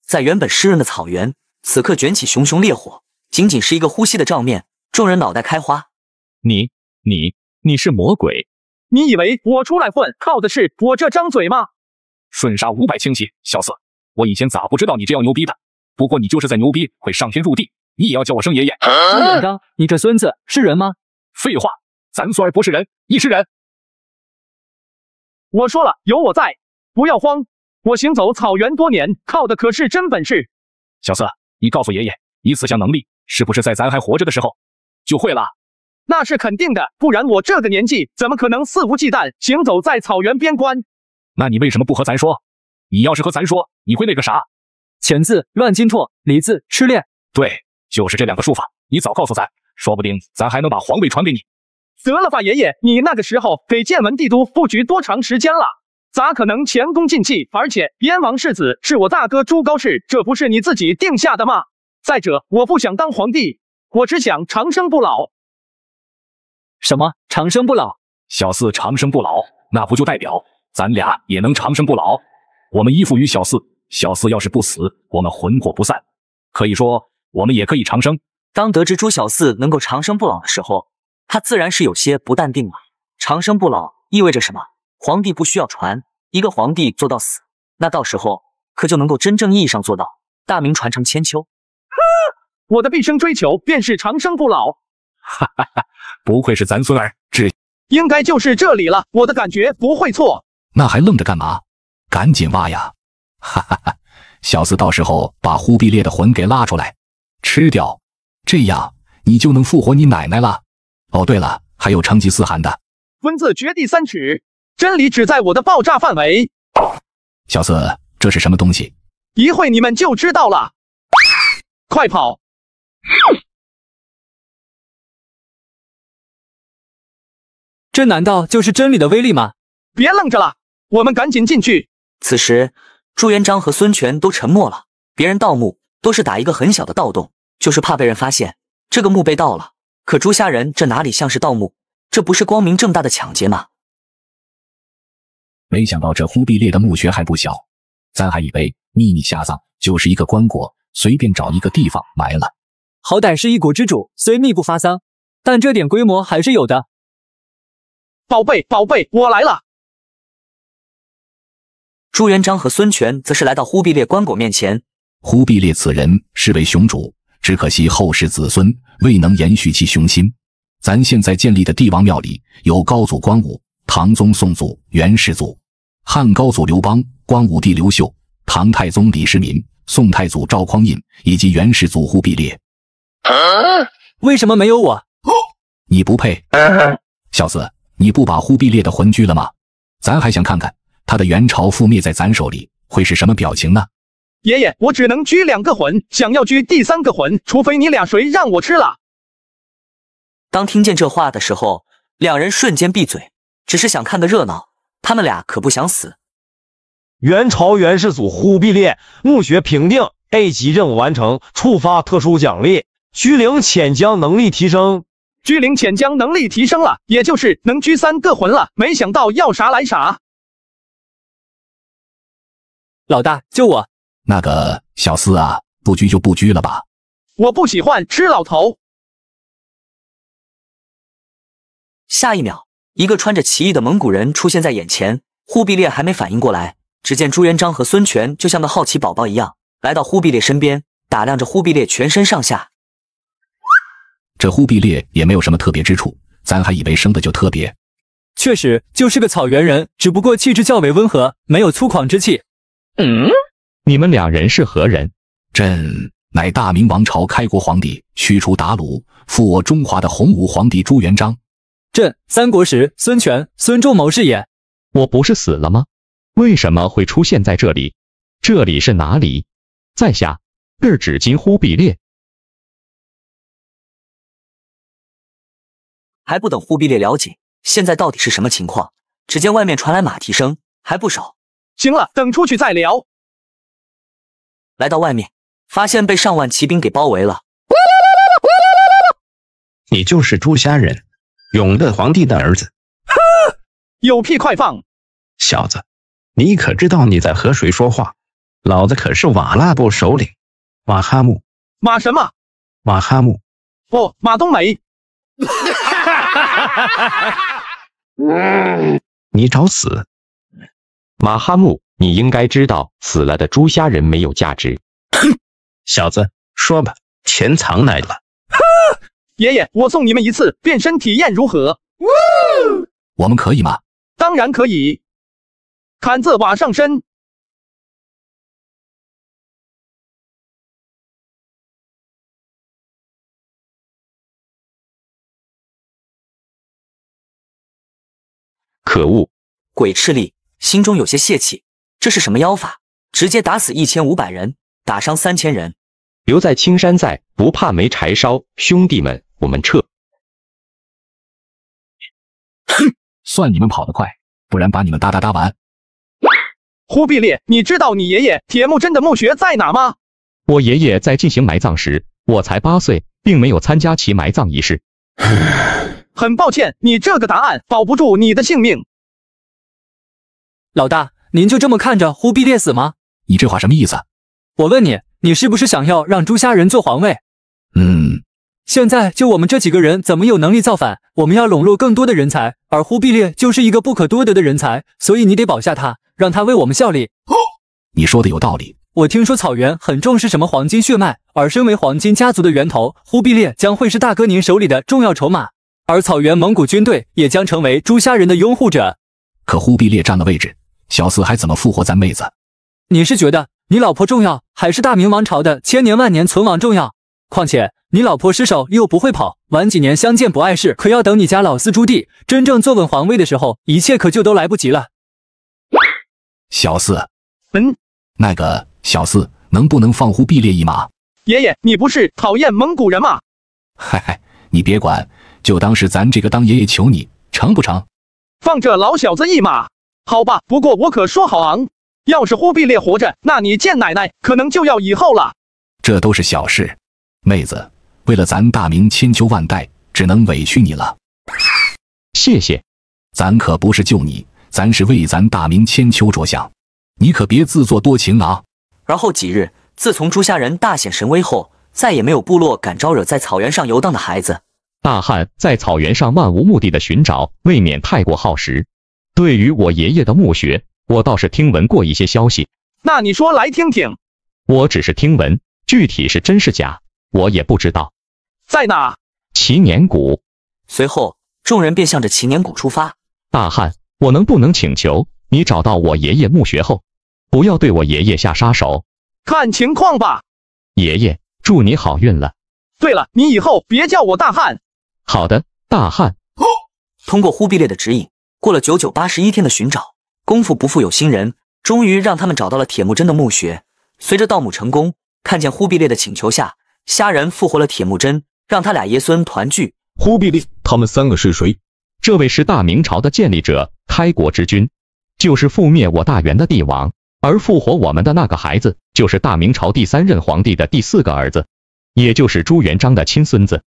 Speaker 1: 在原本湿润的草原，此刻卷起熊熊烈火，仅仅是一个呼吸的照面，众人脑袋开花。
Speaker 5: 你是魔鬼？
Speaker 2: 你以为我出来混靠的是我这张嘴吗？
Speaker 12: 顺杀500轻骑，小四，我以前咋不知道你这样牛逼的？不过你就是再牛逼，会上天入地，你也要叫我声爷爷。
Speaker 11: 朱元璋，你这孙子是人吗？
Speaker 12: 废话，咱孙儿不是人，你是人。
Speaker 2: 我说了，有我在，不要慌。我行走草原多年，靠的可是真本事。
Speaker 12: 小四，你告诉爷爷，你此项能力是不是在咱还活着的时候就会了？
Speaker 2: 那是肯定的，不然我这个年纪怎么可能肆无忌惮行走在草原边关？
Speaker 12: 那你为什么不和咱说？你要是和咱说，你会那个啥？
Speaker 11: 钱字乱金拓，离字失恋。
Speaker 12: 对，就是这2个术法，你早告诉咱，说不定咱还能把皇位传给你。
Speaker 2: 得了吧，爷爷，你那个时候给建文帝都布局多长时间了？咋可能前功尽弃？而且燕王世子是我大哥朱高炽，这不是你自己定下的吗？再者，我不想当皇帝，我只想长生不老。
Speaker 11: 什么长生不老？
Speaker 12: 小四长生不老，那不就代表咱俩也能长生不老？我们依附于小四，小四要是不死，我们魂魄不散，可以说我们也可以长生。
Speaker 1: 当得知朱小四能够长生不老的时候，他自然是有些不淡定了。长生不老意味着什么？皇帝不需要传，一个皇帝做到死，那到时候可就能够真正意义上做到大明传承千秋。
Speaker 2: 我的毕生追求便是长生不老。
Speaker 12: 哈哈哈，不愧是咱孙儿，
Speaker 2: 应该就是这里了，我的感觉不会错。
Speaker 12: 那还愣着干嘛？赶紧挖呀！哈哈哈，小四到时候把忽必烈的魂给拉出来，吃掉，这样你就能复活你奶奶了。哦，对了，还有成吉思汗的。
Speaker 2: 文字绝地3尺，真理只在我的爆炸范围。
Speaker 12: 小四，这是什么东西？
Speaker 2: 一会你们就知道了。快跑！
Speaker 11: 这难道就是真理的威力吗？
Speaker 2: 别愣着了，我们赶紧进去。
Speaker 1: 此时，朱元璋和孙权都沉默了。别人盗墓都是打一个很小的盗洞，就是怕被人发现这个墓被盗了。可朱虾人这哪里像是盗墓？这不是光明正大的抢劫吗？
Speaker 12: 没想到这忽必烈的墓穴还不小，咱还以为秘密下葬就是一个棺椁，随便找一个地方埋了。
Speaker 11: 好歹是一国之主，虽秘不发丧，但这点规模还是有的。
Speaker 2: 宝贝，宝贝，我来了。
Speaker 1: 朱元璋和孙权则是来到忽必烈棺椁面前。
Speaker 12: 忽必烈此人是为雄主，只可惜后世子孙未能延续其雄心。咱现在建立的帝王庙里有高祖光武、唐宗宋祖、元世祖、汉高祖刘邦、光武帝刘秀、唐太宗李世民、宋太祖赵匡胤以及元世祖忽必烈。
Speaker 11: 为什么没有我？
Speaker 12: 你不配。小四，你不把忽必烈的魂拘了吗？咱还想看看他的元朝覆灭在咱手里会是什么表情呢？
Speaker 2: 爷爷，我只能拘2个魂，想要拘第3个魂，除非你俩谁让我吃了。
Speaker 1: 当听见这话的时候，两人瞬间闭嘴，只是想看个热闹，他们俩可不想死。
Speaker 10: 元朝元世祖忽必烈墓穴评定 A 级任务完成，触发特殊奖励，居灵潜江能力提升。
Speaker 2: 居灵潜江能力提升了，也就是能拘3个魂了。没想到要啥来啥。
Speaker 11: 老大，救我！
Speaker 12: 那个小四啊，不拘就不拘了吧。
Speaker 2: 我不喜欢吃老头。
Speaker 1: 下一秒，一个穿着奇异的蒙古人出现在眼前。忽必烈还没反应过来，只见朱元璋和孙权就像个好奇宝宝一样，来到忽必烈身边，打量着忽必烈全身上下。
Speaker 12: 这忽必烈也没有什么特别之处，咱还以为生的就特别。
Speaker 11: 确实就是个草原人，只不过气质较为温和，没有粗犷之气。
Speaker 14: 你们2人是何人？
Speaker 12: 朕乃大明王朝开国皇帝，驱除鞑虏，复我中华的洪武皇帝朱元璋。
Speaker 11: 朕三国时孙权、孙仲谋是也。
Speaker 14: 我不是死了吗？为什么会出现在这里？这里是哪里？在下日指今忽必烈。
Speaker 1: 还不等忽必烈了解现在到底是什么情况，只见外面传来马蹄声，还不少。
Speaker 2: 行了，等出去再聊。
Speaker 1: 来到外面，发现被上万骑兵给包围了。
Speaker 15: 你就是朱虾人，永乐皇帝的儿子。
Speaker 2: 有屁快放！
Speaker 15: 小子，你可知道你在和谁说话？老子可是瓦剌部首领马哈木。
Speaker 2: 马什么？
Speaker 15: 马哈木。
Speaker 2: 哦，马冬梅。
Speaker 15: 你找死！
Speaker 14: 马哈木，你应该知道，死了的朱虾人没有价值。
Speaker 15: 小子，说吧，钱藏哪了？
Speaker 2: 爷爷，我送你们一次变身体验如何？
Speaker 12: 我们可以吗？
Speaker 2: 当然可以。砍字瓦上身。
Speaker 14: 可恶！
Speaker 1: 鬼赤力心中有些泄气，这是什么妖法？直接打死1500人，打伤3000人。
Speaker 14: 留在青山在，不怕没柴烧。兄弟们，我们撤！
Speaker 12: 哼，算你们跑得快，不然把你们哒完。
Speaker 2: 忽必烈，你知道你爷爷铁木真的墓穴在哪吗？
Speaker 14: 我爷爷在进行埋葬时，我才8岁，并没有参加其埋葬仪式。
Speaker 2: 很抱歉，你这个答案保不住你的性命。
Speaker 11: 老大，您就这么看着忽必烈死吗？
Speaker 12: 你这话什么意思？
Speaker 11: 我问你，你是不是想要让朱虾人做皇位？现在就我们这几个人怎么有能力造反？我们要笼络更多的人才，而忽必烈就是一个不可多得的人才，所以你得保下他，让他为我们效力。
Speaker 12: 你说的有道理。
Speaker 11: 我听说草原很重视什么黄金血脉，而身为黄金家族的源头，忽必烈将会是大哥您手里的重要筹码，而草原蒙古军队也将成为朱虾人的拥护者。
Speaker 12: 可忽必烈占了位置，小四还怎么复活咱妹子？
Speaker 11: 你是觉得你老婆重要，还是大明王朝的千年万年存亡重要？况且你老婆失手又不会跑，晚几年相见不碍事，可要等你家老四朱棣真正坐稳皇位的时候，一切可就都来不及了。
Speaker 12: 小四，
Speaker 2: 那
Speaker 12: 个小四，能不能放忽必烈一马？
Speaker 2: 爷爷，你不是讨厌蒙古人吗？
Speaker 12: 嗨，你别管，就当是咱这个当爷爷求你，成不成？
Speaker 2: 放这老小子一马，好吧。不过我可说好昂，要是忽必烈活着，那你见奶奶可能就要以后了。
Speaker 12: 这都是小事，妹子，为了咱大明千秋万代，只能委屈你了。
Speaker 14: 谢谢，
Speaker 12: 咱可不是救你，咱是为咱大明千秋着想，你可别自作多情啊。
Speaker 1: 而后几日，自从朱家人大显神威后，再也没有部落敢招惹在草原上游荡的孩子。
Speaker 14: 大汉在草原上漫无目的的寻找，未免太过耗时。对于我爷爷的墓穴，我倒是听闻过一些消息。
Speaker 2: 那你说来听听。
Speaker 14: 我只是听闻，具体是真是假，我也不知道。
Speaker 2: 在哪？
Speaker 14: 祈年谷。
Speaker 1: 随后，众人便向着祈年谷出发。
Speaker 14: 大汉，我能不能请求你找到我爷爷墓穴后，不要对我爷爷下杀手？
Speaker 2: 看情况吧。
Speaker 14: 爷爷，祝你好运了。
Speaker 2: 对了，你以后别叫我大汉。
Speaker 14: 好的，大汉。
Speaker 1: 通过忽必烈的指引，过了981天的寻找，功夫不负有心人，终于让他们找到了铁木真的墓穴。随着盗墓成功，看见忽必烈的请求下，虾人复活了铁木真，让他俩爷孙团聚。
Speaker 16: 忽必烈他们3个是谁？
Speaker 14: 这位是大明朝的建立者，开国之君，就是覆灭我大元的帝王，而复活我们的那个孩子，就是大明朝第3任皇帝的第4个儿子，也就是朱元璋的亲孙子。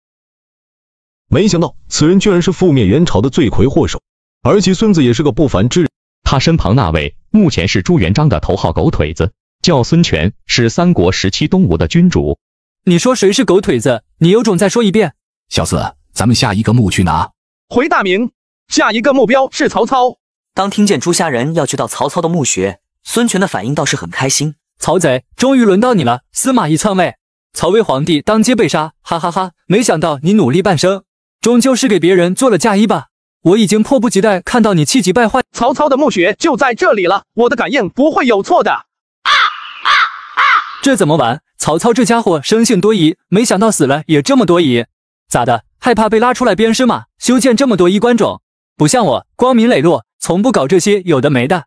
Speaker 16: 没想到此人居然是覆灭元朝的罪魁祸首，而其孙子也是个不凡之人。
Speaker 14: 他身旁那位目前是朱元璋的头号狗腿子，叫孙权，是三国时期东吴的君主。
Speaker 11: 你说谁是狗腿子？你有种再说一遍。
Speaker 12: 小四，咱们下一个墓去哪？
Speaker 2: 回大明，下一个目标是曹操。
Speaker 1: 当听见朱家人要去到曹操的墓穴，孙权的反应倒是很开心。
Speaker 11: 曹贼，终于轮到你了，司马懿篡位，曹魏皇帝当街被杀，哈哈哈！没想到你努力半生，终究是给别人做了嫁衣吧？我已经迫不及待看到你气急败坏。
Speaker 2: 曹操的墓穴就在这里了，我的感应不会有错的。
Speaker 11: 这怎么玩？曹操这家伙生性多疑，没想到死了也这么多疑。咋的？害怕被拉出来鞭尸吗？修建这么多衣冠冢，不像我光明磊落，从不搞这些有的没的。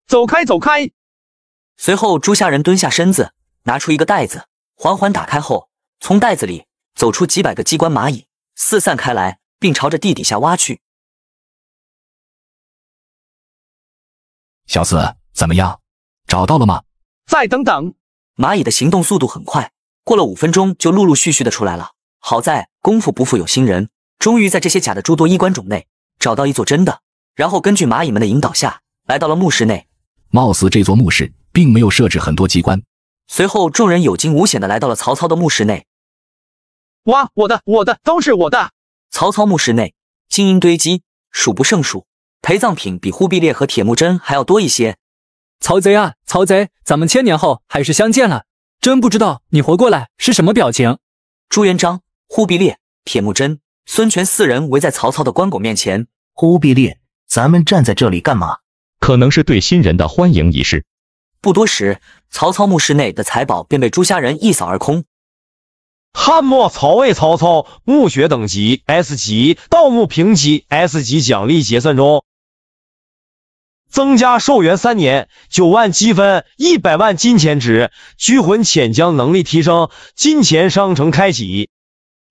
Speaker 2: 走开，走开！
Speaker 1: 随后，朱家人蹲下身子，拿出一个袋子，缓缓打开后，从袋子里走出几百个机关蚂蚁，四散开来，并朝着地底下挖去。
Speaker 12: 小四，怎么样？找到了吗？
Speaker 2: 再等等。
Speaker 1: 蚂蚁的行动速度很快，过了5分钟就陆陆续续的出来了。好在功夫不负有心人，终于在这些假的诸多衣冠冢内找到一座真的，然后根据蚂蚁们的引导下，来到了墓室内。
Speaker 12: 貌似这座墓室并没有设置很多机关。
Speaker 1: 随后众人有惊无险的来到了曹操的墓室内。
Speaker 2: 哇，我的，都是我的！
Speaker 1: 曹操墓室内金银堆积，数不胜数，陪葬品比忽必烈和铁木真还要多一些。
Speaker 11: 曹贼啊，曹贼，咱们1000年后还是相见了，真不知道你活过来是什么表情。
Speaker 1: 朱元璋、忽必烈、铁木真、孙权4人围在曹操的棺椁面前。
Speaker 17: 忽必烈，咱们站在这里干嘛？
Speaker 14: 可能是对新人的欢迎仪式。
Speaker 1: 不多时，曹操墓室内的财宝便被朱家人一扫而空。
Speaker 10: 汉末曹魏曹操墓穴等级 S 级，盗墓评级 S 级，奖励结算中。增加寿元3年，9万积分，100万金钱值，拘魂潜江能力提升，金钱商城开启。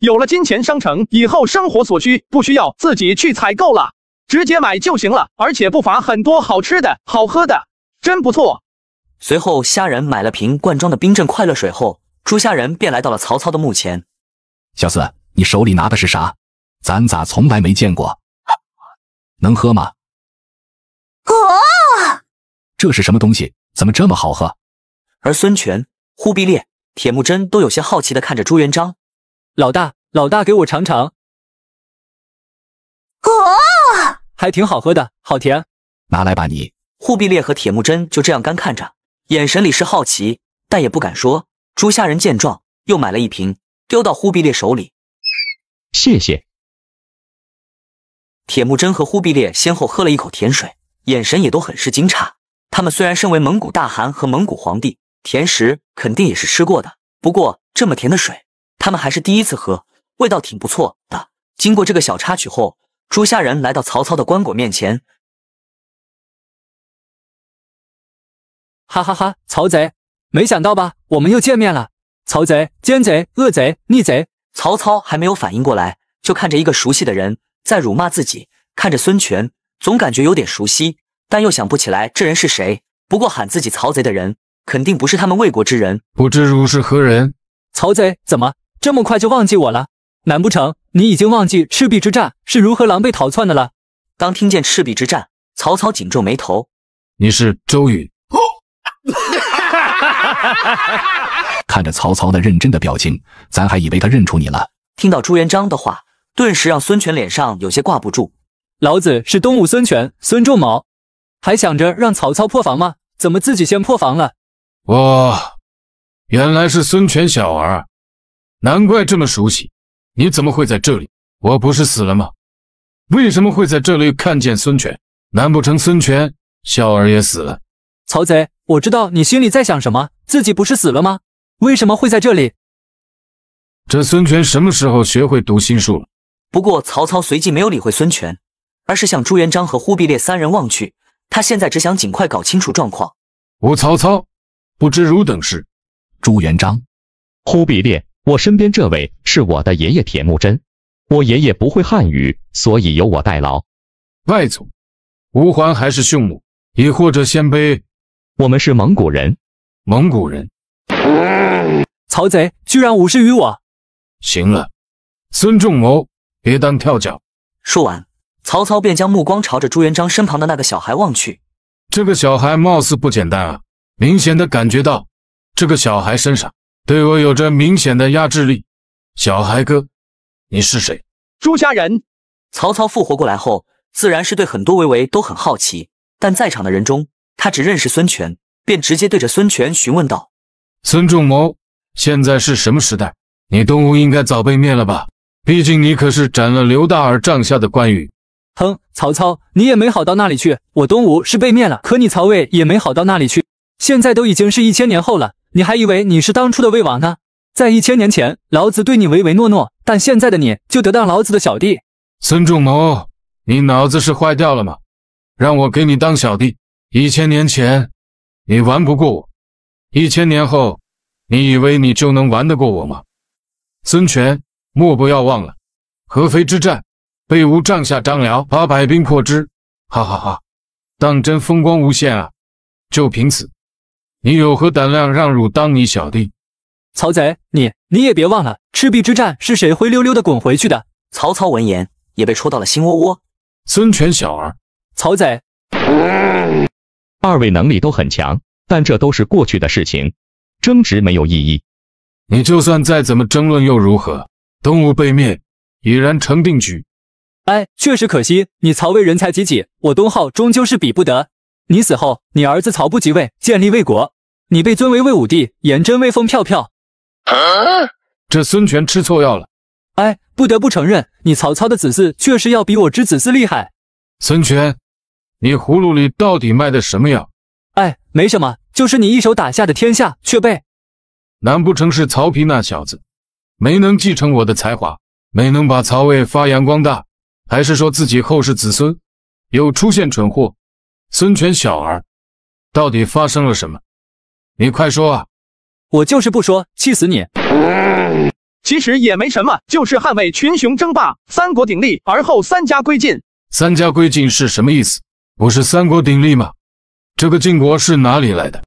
Speaker 2: 有了金钱商城，以后生活所需不需要自己去采购了，直接买就行了，而且不乏很多好吃的好喝的，真不错。
Speaker 1: 随后虾人买了瓶罐装的冰镇快乐水后，朱虾人便来到了曹操的墓前。
Speaker 12: 小四，你手里拿的是啥？咱咋从来没见过？能喝吗？这是什么东西？怎么这么好喝？
Speaker 1: 而孙权、忽必烈、铁木真都有些好奇地看着朱元璋。
Speaker 11: 老大给我尝尝。还挺好喝的，好甜。
Speaker 12: 拿来吧你。
Speaker 1: 忽必烈和铁木真就这样干看着，眼神里是好奇，但也不敢说。朱虾人见状，又买了一瓶，丢到忽必烈手里。
Speaker 14: 谢谢。
Speaker 1: 铁木真和忽必烈先后喝了一口甜水，眼神也都很是惊诧。他们虽然身为蒙古大汗和蒙古皇帝，甜食肯定也是吃过的，不过这么甜的水，他们还是第一次喝，味道挺不错的。经过这个小插曲后，朱虾仁来到曹操的棺椁面前，
Speaker 11: 哈哈哈，曹贼，没想到吧，我们又见面了。曹贼、奸贼、恶贼、逆贼。
Speaker 1: 曹操还没有反应过来，就看着一个熟悉的人在辱骂自己，看着孙权，总感觉有点熟悉，但又想不起来这人是谁。不过喊自己曹贼的人，肯定不是他们魏国之人。
Speaker 18: 不知汝是何人？
Speaker 11: 曹贼，怎么这么快就忘记我了？难不成你已经忘记赤壁之战是如何狼狈逃窜的了？
Speaker 1: 当听见赤壁之战，曹操紧皱眉头。
Speaker 18: 你是周瑜。
Speaker 12: 看着曹操的认真的表情，咱还以为他认出你了。
Speaker 1: 听到朱元璋的话，顿时让孙权脸上有些挂不住。
Speaker 11: 老子是东吴孙权，孙仲谋，还想着让曹操破防吗？怎么自己先破防了？
Speaker 18: 哇，原来是孙权小儿，难怪这么熟悉。你怎么会在这里？我不是死了吗？为什么会在这里看见孙权？难不成孙权小儿也死了？
Speaker 11: 曹贼，我知道你心里在想什么，自己不是死了吗？为什么会在这里？
Speaker 18: 这孙权什么时候学会读心术了？
Speaker 1: 不过曹操随即没有理会孙权，而是向朱元璋和忽必烈三人望去。他现在只想尽快搞清楚状况。
Speaker 18: 吾曹操不知汝等事。
Speaker 12: 朱元璋，
Speaker 14: 忽必烈，我身边这位是我的爷爷铁木真，我爷爷不会汉语，所以由我代劳。
Speaker 18: 外祖，吾还还是匈奴，亦或者鲜卑？
Speaker 14: 我们是蒙古人。
Speaker 18: 蒙古人。
Speaker 11: 曹贼居然无视于我！
Speaker 18: 行了，孙仲谋，别当跳脚。
Speaker 1: 说完，曹操便将目光朝着朱元璋身旁的那个小孩望去。
Speaker 18: 这个小孩貌似不简单啊，明显的感觉到这个小孩身上对我有着明显的压制力。小孩哥，你是谁？
Speaker 2: 朱虾仁。
Speaker 1: 曹操复活过来后，自然是对很多维维都很好奇，但在场的人中，他只认识孙权，便直接对着孙权询问道：
Speaker 18: 孙仲谋，现在是什么时代？你东吴应该早被灭了吧？毕竟你可是斩了刘大耳帐下的关羽。
Speaker 11: 哼，曹操，你也没好到那里去。我东吴是被灭了，可你曹魏也没好到那里去。现在都已经是1000年后了，你还以为你是当初的魏王呢？在1000年前，老子对你唯唯诺诺，但现在的你就得当老子的小弟。
Speaker 18: 孙仲谋，你脑子是坏掉了吗？让我给你当小弟？1000年前，你玩不过我；1000年后，你以为你就能玩得过我吗？孙权，莫不要忘了，合肥之战，被吾帐下张辽把百兵破之，哈哈哈，当真风光无限啊！就凭此，你有何胆量让汝当你小弟？
Speaker 11: 曹贼，你也别忘了，赤壁之战是谁灰溜溜的滚回去的？
Speaker 1: 曹操闻言也被戳到了心窝窝。
Speaker 18: 孙权小儿，
Speaker 11: 曹贼，
Speaker 14: 二位能力都很强，但这都是过去的事情，争执没有意义。
Speaker 18: 你就算再怎么争论又如何？东吴被灭，已然成定局。
Speaker 11: 哎，确实可惜，你曹魏人才济济，我东浩终究是比不得。你死后，你儿子曹不即位，建立魏国，你被尊为魏武帝，颜真威风飘飘。
Speaker 18: 这孙权吃错药了。
Speaker 11: 哎，不得不承认，你曹操的子嗣确实要比我之子嗣厉害。
Speaker 18: 孙权，你葫芦里到底卖的什么药？
Speaker 11: 哎，没什么，就是你一手打下的天下却被……
Speaker 18: 难不成是曹丕那小子没能继承我的才华，没能把曹魏发扬光大，还是说自己后世子孙又出现蠢货？孙权小儿，到底发生了什么？你快说啊！
Speaker 11: 我就是不说，气死你！
Speaker 2: 其实也没什么，就是汉魏群雄争霸，三国鼎立，而后三家归晋。
Speaker 18: 三家归晋是什么意思？不是三国鼎立吗？这个晋国是哪里来的？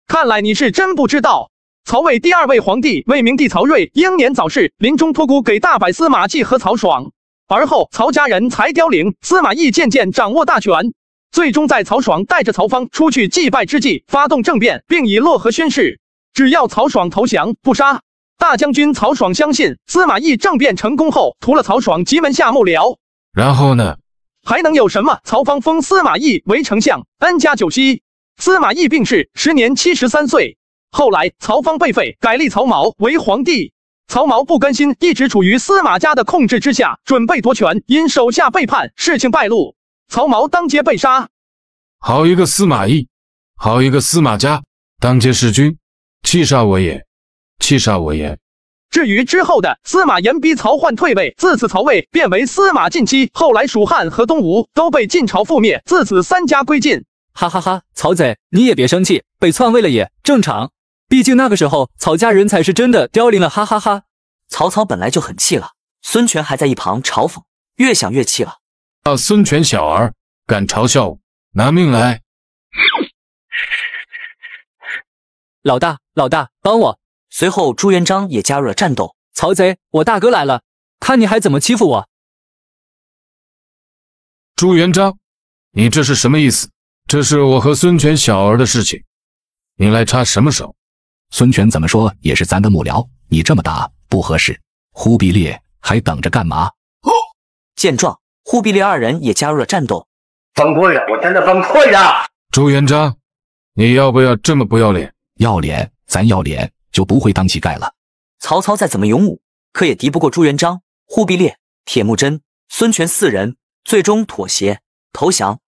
Speaker 2: 看来你是真不知道。曹魏第2位皇帝魏明帝曹睿英年早逝，临终托孤给大伯司马继和曹爽，而后曹家人才凋零，司马懿渐渐掌握大权，最终在曹爽带着曹芳出去祭拜之际发动政变，并以漯河宣誓，只要曹爽投降不杀。大将军曹爽相信司马懿政变成功后屠了曹爽及门下幕僚。
Speaker 18: 然后呢？
Speaker 2: 还能有什么？曹芳封司马懿为丞相，恩加9锡。司马懿病逝，时年73岁。后来曹芳被废，改立曹髦为皇帝。曹髦不甘心一直处于司马家的控制之下，准备夺权，因手下背叛，事情败露，曹髦当街被杀。
Speaker 18: 好一个司马懿，好一个司马家，当街弑君，气煞我也，气煞我也！
Speaker 2: 至于之后的司马炎逼曹奂退位，自此曹魏变为司马晋期。后来蜀汉和东吴都被晋朝覆灭，自此三家归晋。
Speaker 11: 哈哈哈，曹贼，你也别生气，被篡位了也正常。毕竟那个时候曹家人才是真的凋零了，哈哈哈。
Speaker 1: 曹操本来就很气了，孙权还在一旁嘲讽，越想越气了。
Speaker 18: 孙权小儿敢嘲笑我，拿命来！
Speaker 11: 老大，帮我！
Speaker 1: 随后朱元璋也加入了战斗。
Speaker 11: 曹贼，我大哥来了，看你还怎么欺负我！
Speaker 18: 朱元璋，你这是什么意思？这是我和孙权小儿的事情，你来插什么手？
Speaker 12: 孙权怎么说也是咱的幕僚，你这么打不合适。忽必烈还等着干嘛？
Speaker 1: 见状，忽必烈二人也加入了战斗。
Speaker 19: 崩溃了，我真的崩溃了！
Speaker 18: 朱元璋，你要不要这么不要脸？
Speaker 12: 要脸，咱要脸就不会当乞丐了。
Speaker 1: 曹操再怎么勇武，可也敌不过朱元璋、忽必烈、铁木真、孙权四人，最终妥协投降。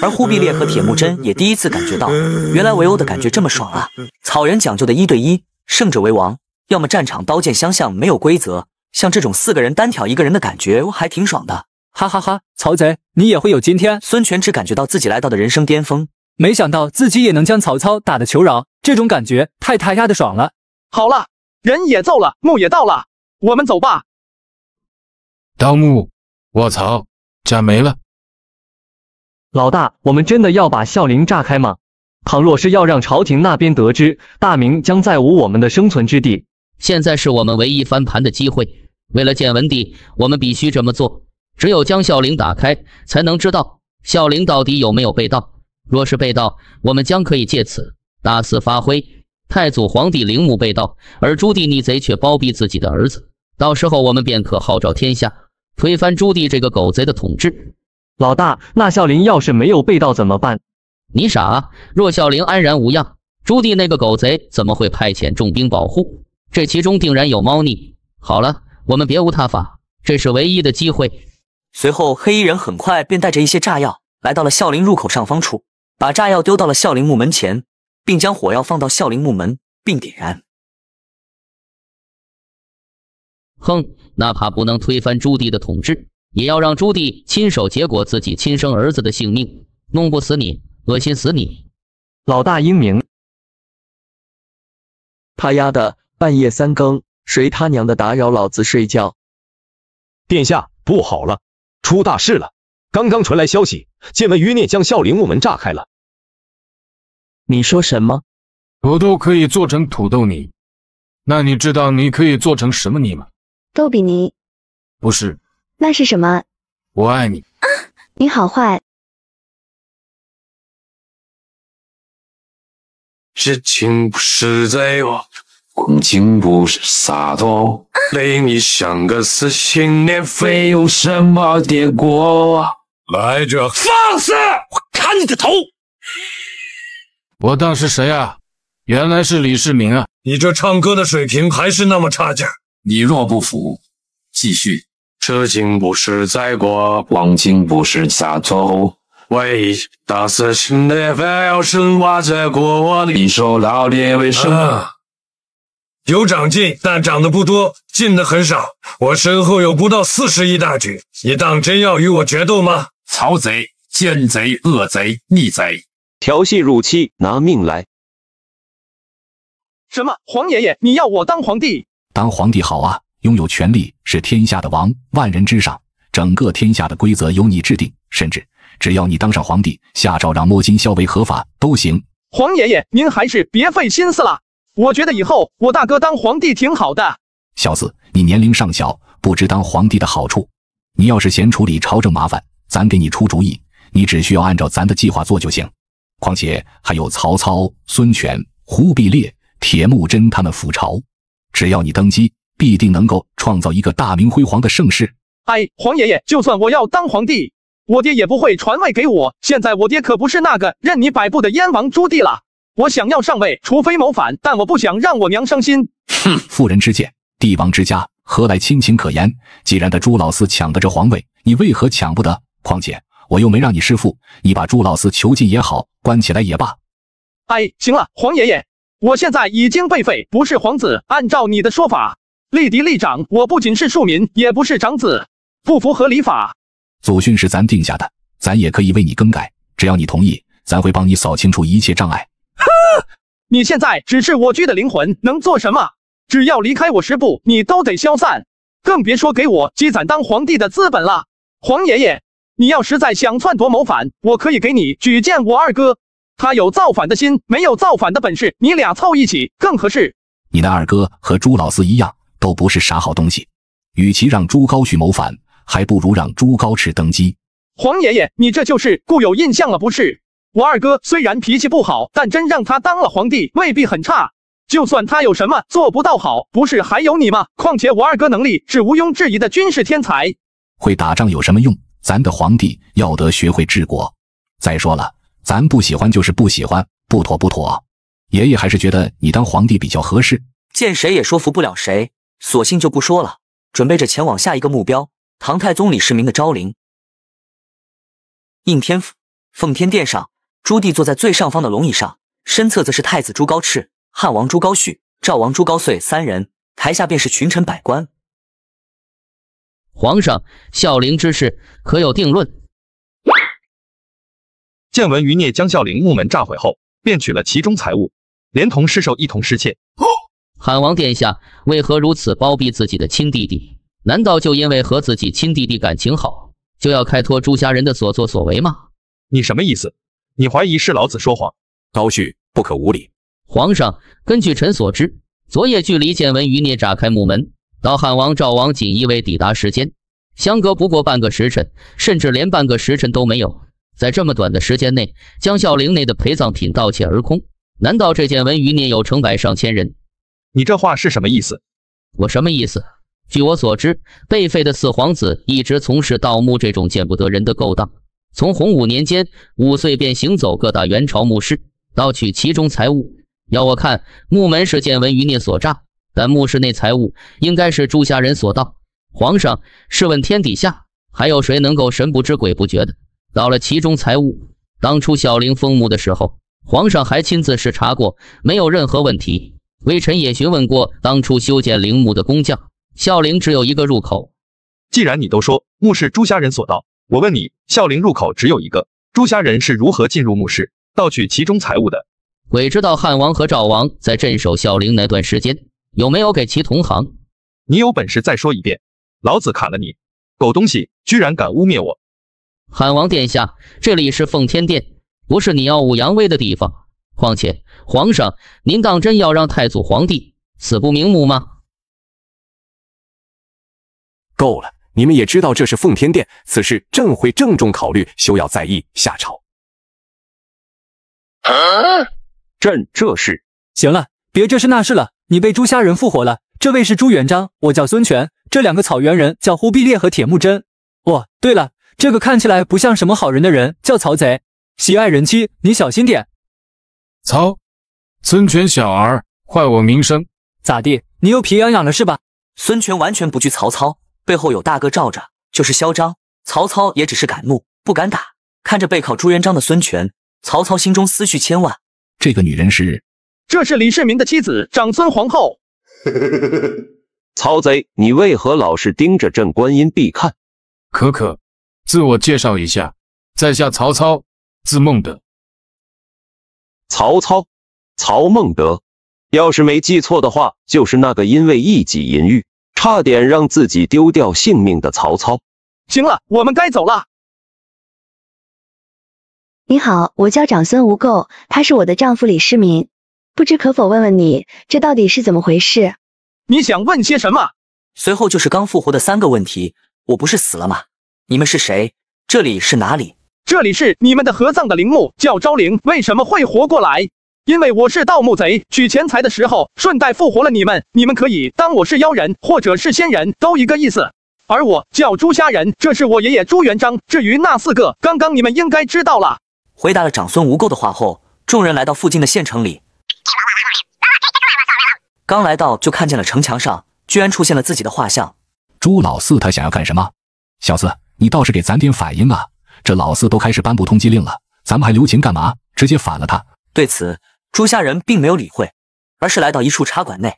Speaker 1: 而忽必烈和铁木真也第一次感觉到，原来围殴的感觉这么爽啊！草原讲究的1对1，胜者为王，要么战场刀剑相向没有规则，像这种4个人单挑1个人的感觉还挺爽的。
Speaker 11: 哈哈哈，曹贼，你也会有今天！
Speaker 1: 孙权只感觉到自己来到的人生巅峰，
Speaker 11: 没想到自己也能将曹操打得求饶，这种感觉太他丫的爽了！
Speaker 2: 好了，人也揍了，墓也到了，我们走吧。
Speaker 18: 盗墓，卧槽，家没了！
Speaker 8: 老大，我们真的要把孝陵炸开吗？倘若是要让朝廷那边得知，大明将再无我们的生存之地。
Speaker 13: 现在是我们唯一翻盘的机会，为了建文帝，我们必须这么做。只有将孝陵打开，才能知道孝陵到底有没有被盗。若是被盗，我们将可以借此大肆发挥。太祖皇帝陵墓被盗，而朱棣逆贼却包庇自己的儿子，到时候我们便可号召天下，推翻朱棣这个狗贼的统治。
Speaker 8: 老大，那孝陵要是没有被盗怎么办？
Speaker 13: 你傻啊！若孝陵安然无恙，朱棣那个狗贼怎么会派遣重兵保护？这其中定然有猫腻。好了，我们别无他法，这是唯一的机会。
Speaker 1: 随后，黑衣人很快便带着一些炸药来到了孝陵入口上方处，把炸药丢到了孝陵墓门前，并将火药放到孝陵墓门并点燃。
Speaker 13: 哼，哪怕不能推翻朱棣的统治，也要让朱棣亲手结果自己亲生儿子的性命，弄不死你，恶心死你！
Speaker 8: 老大英明。他丫的，半夜3更，谁他娘的打扰老子睡觉？
Speaker 16: 殿下，不好了，出大事了！刚刚传来消息，建文余孽将孝陵墓门炸开了。
Speaker 8: 你说什么？
Speaker 18: 土豆可以做成土豆泥，那你知道你可以做成什么泥吗？
Speaker 20: 豆比泥。
Speaker 18: 不是。
Speaker 20: 那是什么？
Speaker 18: 我爱你。
Speaker 20: 啊，你好坏。
Speaker 21: 是情不是罪恶，光景不是洒脱，令你像个死心连肺，有什么结果？来者，放肆！我砍你的头！
Speaker 18: 我当是谁啊？原来是李世民啊！
Speaker 21: 你这唱歌的水平还是那么差劲儿。你若不服，继续。痴情不是罪过，光景不是洒脱。为大死心裂肺，要神话结果，你说老爹为什么？有长进，但长得不多，进的很少。我身后有不到40亿大军，你当真要与我决斗吗？
Speaker 22: 曹贼、奸贼、恶贼、逆贼，
Speaker 23: 调戏入妻，拿命来！
Speaker 2: 什么？皇爷爷，你要我当皇帝？
Speaker 12: 当皇帝好啊，拥有权力是天下的王，万人之上，整个天下的规则由你制定，甚至只要你当上皇帝，下诏让摸金校尉合法都行。
Speaker 2: 皇爷爷，您还是别费心思了。我觉得以后我大哥当皇帝挺好的。
Speaker 12: 小子，你年龄尚小，不知当皇帝的好处。你要是嫌处理朝政麻烦，咱给你出主意，你只需要按照咱的计划做就行。况且还有曹操、孙权、忽必烈、铁木真他们覆巢，只要你登基，必定能够创造一个大明辉煌的盛世。
Speaker 2: 哎，皇爷爷，就算我要当皇帝，我爹也不会传位给我。现在我爹可不是那个任你摆布的燕王朱棣了。我想要上位，除非谋反，但我不想让我娘伤心。
Speaker 12: 哼，妇人之见，帝王之家，何来亲情可言？既然的朱老四抢得这皇位，你为何抢不得？况且我又没让你弑父，你把朱老四囚禁也好，关起来也罢。
Speaker 2: 哎，行了，皇爷爷，我现在已经被废，不是皇子。按照你的说法，立嫡立长，我不仅是庶民，也不是长子，不符合礼法。
Speaker 12: 祖训是咱定下的，咱也可以为你更改，只要你同意，咱会帮你扫清除一切障碍。
Speaker 2: 你现在只是我居的灵魂，能做什么？只要离开我10步，你都得消散，更别说给我积攒当皇帝的资本了。皇爷爷，你要实在想篡夺谋反，我可以给你举荐我二哥，他有造反的心，没有造反的本事，你俩凑一起更合适。
Speaker 12: 你的二哥和朱老四一样，都不是啥好东西。与其让朱高煦谋反，还不如让朱高炽登基。
Speaker 2: 皇爷爷，你这就是固有印象了不是？我二哥虽然脾气不好，但真让他当了皇帝，未必很差。就算他有什么做不到好，不是还有你吗？况且我二哥能力是毋庸置疑的军事天才。
Speaker 12: 会打仗有什么用？咱的皇帝要得学会治国。再说了，咱不喜欢就是不喜欢，不妥不妥。爷爷还是觉得你当皇帝比较合适。
Speaker 1: 见谁也说服不了谁，索性就不说了，准备着前往下一个目标——唐太宗李世民的昭陵。应天府奉天殿上，朱棣坐在最上方的龙椅上，身侧则是太子朱高炽、汉王朱高煦、赵王朱高燧3人，台下便是群臣百官。
Speaker 13: 皇上，孝陵之事可有定论？
Speaker 4: 见闻余孽将孝陵墓门炸毁后，便取了其中财物，连同尸首一同失窃。
Speaker 13: 汉王殿下为何如此包庇自己的亲弟弟？难道就因为和自己亲弟弟感情好，就要开脱朱家人的所作所为吗？
Speaker 4: 你什么意思？你怀疑是老子说谎？
Speaker 3: 高煦，不可无礼。
Speaker 13: 皇上，根据臣所知，昨夜距离见闻余孽炸开墓门到汉王赵王锦衣卫抵达时间，相隔不过半个时辰，甚至连半个时辰都没有。在这么短的时间内，将孝陵内的陪葬品盗窃而空，难道这见闻余孽有成百上千人？
Speaker 4: 你这话是什么意思？
Speaker 13: 我什么意思？据我所知，被废的四皇子一直从事盗墓这种见不得人的勾当。从洪武年间5岁便行走各大元朝墓室，盗取其中财物。要我看，墓门是见闻余孽所炸，但墓室内财物应该是朱家人所盗。皇上，试问天底下还有谁能够神不知鬼不觉的盗了其中财物？当初孝陵封墓的时候，皇上还亲自视察过，没有任何问题。微臣也询问过当初修建陵墓的工匠，孝陵只有一个入口。
Speaker 4: 既然你都说墓是朱家人所盗，我问你，孝陵入口只有一个，朱家人是如何进入墓室盗取其中财物的？
Speaker 13: 鬼知道汉王和赵王在镇守孝陵那段时间有没有给其同行？
Speaker 4: 你有本事再说一遍，老子砍了你！狗东西，居然敢污蔑我！
Speaker 13: 汉王殿下，这里是奉天殿，不是你耀武扬威的地方。况且，皇上，您当真要让太祖皇帝死不瞑目吗？
Speaker 3: 够了，你们也知道这是奉天殿，此事朕会郑重考虑，休要在意下朝。
Speaker 23: 朕这是……
Speaker 11: 行了，别这是那是了。你被朱家人复活了，这位是朱元璋，我叫孙权，这2个草原人叫忽必烈和铁木真。哦，对了，这个看起来不像什么好人的人叫曹贼，喜爱人妻，你小心点。
Speaker 18: 孙权小儿坏我名声，
Speaker 11: 咋地？你又皮痒痒了是吧？
Speaker 1: 孙权完全不惧曹操，背后有大哥罩着，就是嚣张。曹操也只是敢怒不敢打。看着背靠朱元璋的孙权，曹操心中思绪千万。
Speaker 12: 这个女人是？
Speaker 2: 这是李世民的妻子长孙皇后。
Speaker 23: 曹贼，你为何老是盯着朕观音壁看？
Speaker 18: 可，自我介绍一下，在下曹操，字孟德。
Speaker 23: 曹操，曹孟德，要是没记错的话，就是那个因为一己淫欲，差点让自己丢掉性命的曹操。
Speaker 2: 行了，我们该走了。
Speaker 20: 你好，我叫长孙无垢，他是我的丈夫李世民，不知可否问问你，这到底是怎么回事？
Speaker 2: 你想问些什么？
Speaker 1: 随后就是刚复活的3个问题。我不是死了吗？你们是谁？这里是哪里？
Speaker 2: 这里是你们的合葬的陵墓，叫昭陵。为什么会活过来？因为我是盗墓贼，取钱财的时候顺带复活了你们。你们可以当我是妖人或者是仙人，都一个意思。而我叫朱家人，这是我爷爷朱元璋。至于那4个，刚刚你们应该知道了。
Speaker 1: 回答了长孙无垢的话后，众人来到附近的县城里。刚来到就看见了城墙上居然出现了自己的画像。
Speaker 12: 朱老四他想要干什么？小四，你倒是给咱点反应啊！这老四都开始颁布通缉令了，咱们还留情干嘛？直接反了他！
Speaker 1: 对此，朱家人并没有理会，而是来到一处茶馆内。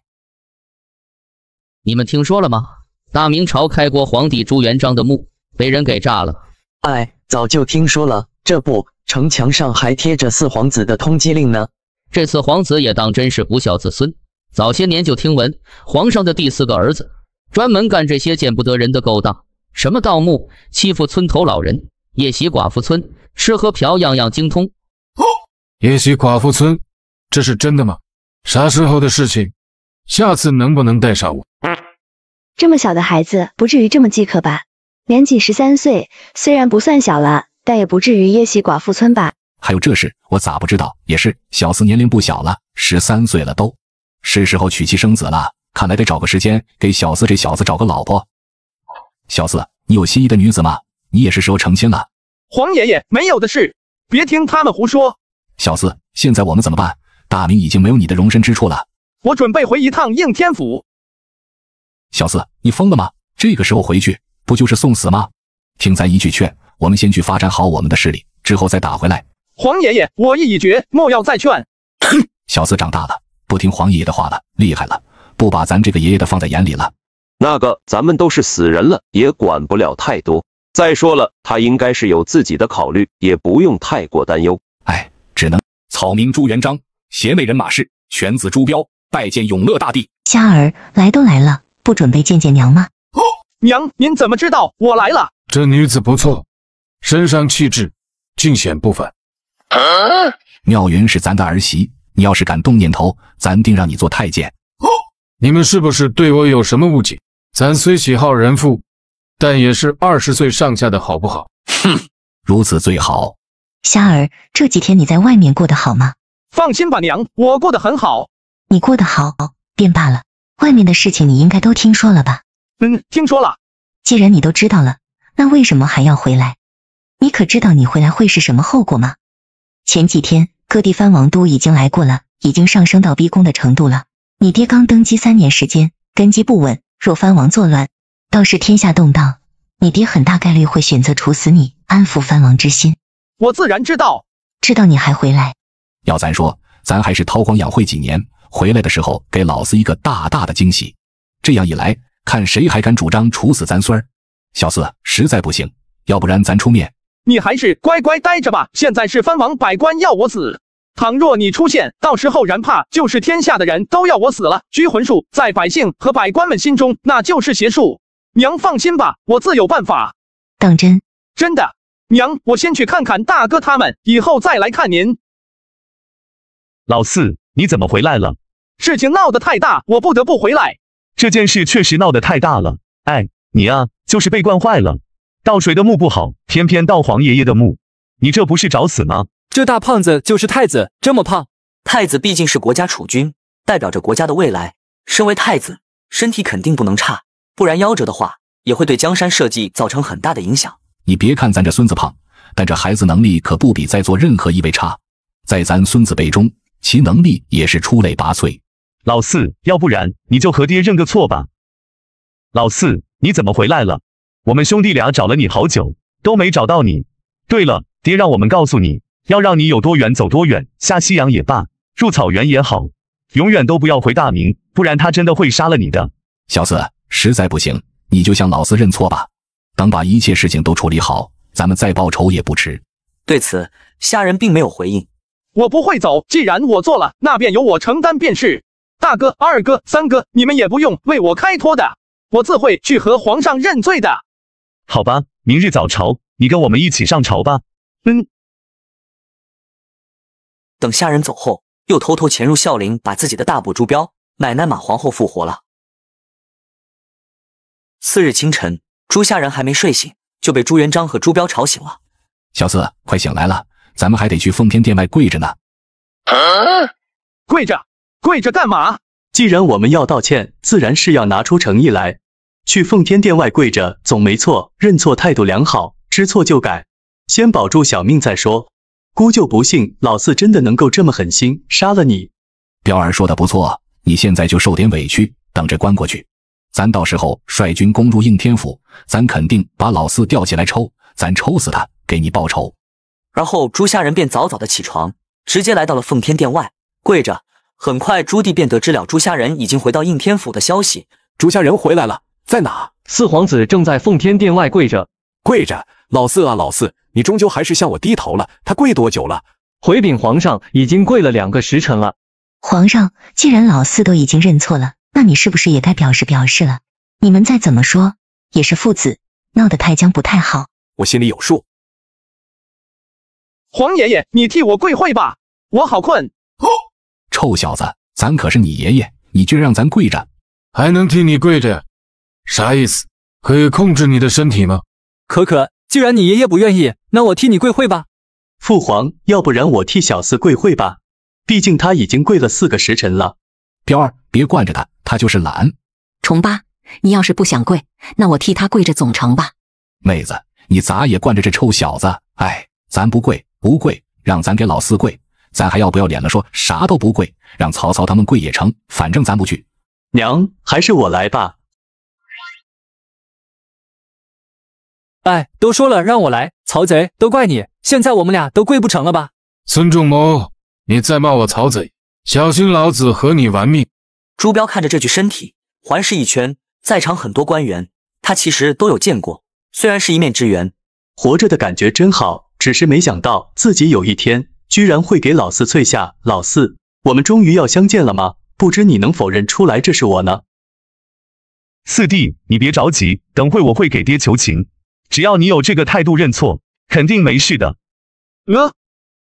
Speaker 13: 你们听说了吗？大明朝开国皇帝朱元璋的墓被人给炸了。
Speaker 6: 哎，早就听说了，这不，城墙上还贴着四皇子的通缉令呢。
Speaker 13: 这四皇子也当真是不孝子孙。早些年就听闻，皇上的第4个儿子专门干这些见不得人的勾当，什么盗墓、欺负村头老人、夜袭寡妇村，吃喝嫖样样精通。
Speaker 18: 夜袭寡妇村，这是真的吗？啥时候的事情？下次能不能带上我？
Speaker 20: 这么小的孩子不至于这么饥渴吧？年仅13岁，虽然不算小了，但也不至于夜袭寡妇村吧？
Speaker 12: 还有这事，我咋不知道？也是，小厮年龄不小了，13岁了都，是时候娶妻生子了。看来得找个时间给小厮这小子找个老婆。小厮，你有心仪的女子吗？你也是时候成亲了。
Speaker 2: 皇爷爷，没有的事，别听他们胡说。
Speaker 12: 小厮，现在我们怎么办？大明已经没有你的容身之处了。
Speaker 2: 我准备回一趟应天府。
Speaker 12: 小厮，你疯了吗？这个时候回去，不就是送死吗？听咱一句劝，我们先去发展好我们的势力，之后再打回来。
Speaker 2: 皇爷爷，我意已决，莫要再劝。
Speaker 12: 小厮长大了，不听皇爷爷的话了，厉害了，不把咱这个爷爷的放在眼里了。
Speaker 23: 那个，咱们都是死人了，也管不了太多。再说了，他应该是有自己的考虑，也不用太过担忧。
Speaker 12: 哎，只能草民朱元璋，邪魅人马氏，犬子朱标，拜见永乐大帝。
Speaker 7: 虾儿，来都来了，不准备见见娘吗？
Speaker 2: 娘，您怎么知道我来了？
Speaker 18: 这女子不错，身上气质尽显不凡。
Speaker 12: 妙云是咱的儿媳，你要是敢动念头，咱定让你做太监。
Speaker 18: 你们是不是对我有什么误解？咱虽喜好人妇，但也是20岁上下的好不好？
Speaker 12: 哼，如此最好。
Speaker 7: 虾儿，这几天你在外面过得好吗？
Speaker 2: 放心吧，娘，我过得很好。
Speaker 7: 你过得好便罢了，外面的事情你应该都听说了吧？
Speaker 2: 听说了。
Speaker 7: 既然你都知道了，那为什么还要回来？你可知道你回来会是什么后果吗？前几天各地藩王都已经来过了，已经上升到逼宫的程度了。你爹刚登基3年时间，根基不稳，若藩王作乱，倒是天下动荡，你爹很大概率会选择处死你，安抚藩王之心。
Speaker 2: 我自然知道。
Speaker 7: 知道你还回来，
Speaker 12: 要咱说，咱还是韬光养晦几年，回来的时候给老四一个大大的惊喜。这样一来，看谁还敢主张处死咱孙儿。小四，实在不行，要不然咱出面。
Speaker 2: 你还是乖乖待着吧，现在是藩王百官要我死，倘若你出现，到时候然怕就是天下的人都要我死了。拘魂术在百姓和百官们心中那就是邪术。娘放心吧，我自有办法。
Speaker 7: 当真？
Speaker 2: 真的。娘，我先去看看大哥他们，以后再来看您。
Speaker 5: 老四，你怎么回来了？
Speaker 2: 事情闹得太大，我不得不回来。
Speaker 5: 这件事确实闹得太大了。哎，你啊，就是被惯坏了。到谁的墓不好，偏偏到皇爷爷的墓，你这不是找死吗？
Speaker 11: 这大胖子就是太子，这么胖。
Speaker 1: 太子毕竟是国家储君，代表着国家的未来。身为太子，身体肯定不能差，不然夭折的话，也会对江山社稷造成很大的影响。
Speaker 12: 你别看咱这孙子胖，但这孩子能力可不比在座任何一位差。在咱孙子辈中，其能力也是出类拔萃。
Speaker 5: 老四，要不然你就和爹认个错吧。老四，你怎么回来了？我们兄弟俩找了你好久，都没找到你。对了，爹让我们告诉你，要让你有多远走多远，下西洋也罢，入草原也好，永远都不要回大明，不然他真的会杀了你的。
Speaker 12: 小四，实在不行，你就向老四认错吧。等把一切事情都处理好，咱们再报仇也不迟。
Speaker 1: 对此，虾人并没有回应。
Speaker 2: 我不会走，既然我做了，那便由我承担便是。大哥、二哥、三哥，你们也不用为我开脱的，我自会去和皇上认罪的。
Speaker 5: 好吧，明日早朝，你跟我们一起上朝吧。
Speaker 1: 等虾人走后，又偷偷潜入孝陵，把自己的大伯朱标、奶奶马皇后复活了。次日清晨，朱虾人还没睡醒，就被朱元璋和朱标吵醒了。
Speaker 12: 小四，快醒来了，咱们还得去奉天殿外跪着呢。
Speaker 2: 跪着干嘛？
Speaker 9: 既然我们要道歉，自然是要拿出诚意来。去奉天殿外跪着总没错，认错态度良好，知错就改，先保住小命再说。姑就不信老四真的能够这么狠心杀了你。
Speaker 12: 彪儿说的不错，你现在就受点委屈，等着关过去。咱到时候率军攻入应天府，咱肯定把老四吊起来抽，咱抽死他，给你报仇。
Speaker 1: 然后朱虾人便早早的起床，直接来到了奉天殿外，跪着。很快朱棣便得知了朱虾人已经回到应天府的消息，
Speaker 3: 朱家人回来了，在哪？
Speaker 8: 四皇子正在奉天殿外跪着。
Speaker 3: 跪着？老四啊，老四，你终究还是向我低头了。他跪多久了？
Speaker 8: 回禀皇上，已经跪了2个时辰了。
Speaker 7: 皇上，既然老四都已经认错了，那你是不是也该表示了？你们再怎么说也是父子，闹得太僵不太好。
Speaker 3: 我心里有数。
Speaker 2: 皇爷爷，你替我跪会吧，我好困。
Speaker 12: 臭小子，咱可是你爷爷，你居然让咱跪着？
Speaker 18: 还能替你跪着？啥意思？可以控制你的身体吗？
Speaker 11: 可，既然你爷爷不愿意，那我替你跪会吧。
Speaker 9: 父皇，要不然我替小四跪会吧，毕竟他已经跪了4个时辰了。
Speaker 12: 彪儿，别惯着他，他就是懒。
Speaker 10: 重八，你要是不想跪，那我替他跪着总成吧。
Speaker 12: 妹子，你咋也惯着这臭小子？哎，咱不跪，让咱给老四跪，咱还要不要脸了说啥都不跪，让曹操他们跪也成，反正咱不去。
Speaker 9: 娘，还是我来吧。
Speaker 11: 哎，都说了让我来，曹贼，都怪你，现在我们俩都跪不成了吧？
Speaker 18: 孙仲谋，你再骂我曹贼，小心老子和你玩命！
Speaker 1: 朱标看着这具身体，环视一圈，在场很多官员，他其实都有见过，虽然是一面之缘。
Speaker 9: 活着的感觉真好，只是没想到自己有一天居然会给老四啐下。老四，我们终于要相见了吗？不知你能否认出来这是我呢？
Speaker 5: 四弟，你别着急，等会我会给爹求情。只要你有这个态度认错，肯定没事的。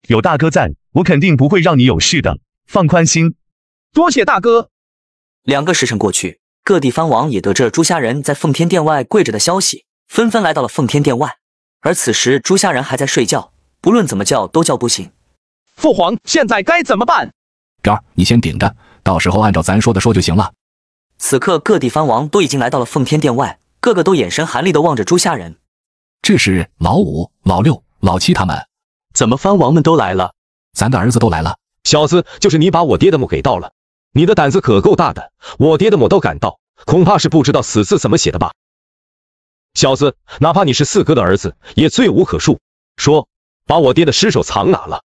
Speaker 5: 有大哥在，我肯定不会让你有事的，放宽心。
Speaker 2: 多谢大哥。
Speaker 1: 2个时辰过去，各地藩王也得知了朱家人在奉天殿外跪着的消息，纷纷来到了奉天殿外。而此时朱家人还在睡觉，不论怎么叫都叫不醒。
Speaker 2: 父皇，现在该怎么办？
Speaker 12: 彪儿，你先顶着，到时候按照咱说的说就行了。
Speaker 1: 此刻各地藩王都已经来到了奉天殿外，个个都眼神寒厉地望着朱家人。
Speaker 12: 这是老5、老6、老7他们。
Speaker 9: 怎么藩王们都来了？
Speaker 12: 咱的儿子都来了。
Speaker 16: 小子，就是你把我爹的墓给盗了，你的胆子可够大的，我爹的墓都敢盗，恐怕是不知道死字怎么写的吧？小子，哪怕你是四哥的儿子，也罪无可恕。说，把我爹的尸首藏哪了？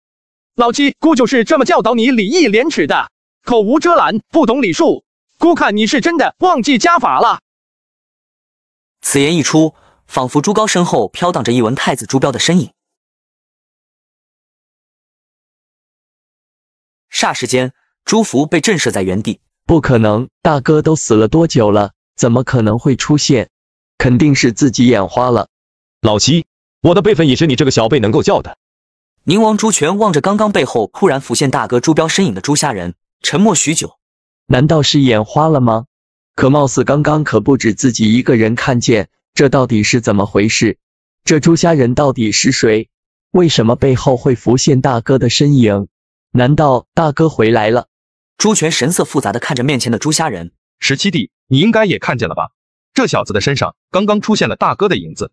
Speaker 2: 老七，姑就是这么教导你礼义廉耻的，口无遮拦，不懂礼数。姑看你是真的忘记家法了。
Speaker 1: 此言一出，仿佛朱高身后飘荡着一文太子朱标的身影。霎时间，朱福被震慑在原地。
Speaker 6: 不可能，大哥都死了多久了，怎么可能会出现？肯定是自己眼花了。
Speaker 16: 老七，我的辈分也是你这个小辈能够叫的。
Speaker 1: 宁王朱权望着刚刚背后突然浮现大哥朱标身影的朱家人，沉默许久。
Speaker 6: 难道是眼花了吗？可貌似刚刚可不止自己一个人看见，这到底是怎么回事？这朱家人到底是谁？为什么背后会浮现大哥的身影？难道大哥回来了？
Speaker 1: 朱权神色复杂地看着面前的朱家人。
Speaker 4: 17弟，你应该也看见了吧？这小子的身上刚刚出现了大哥的影子。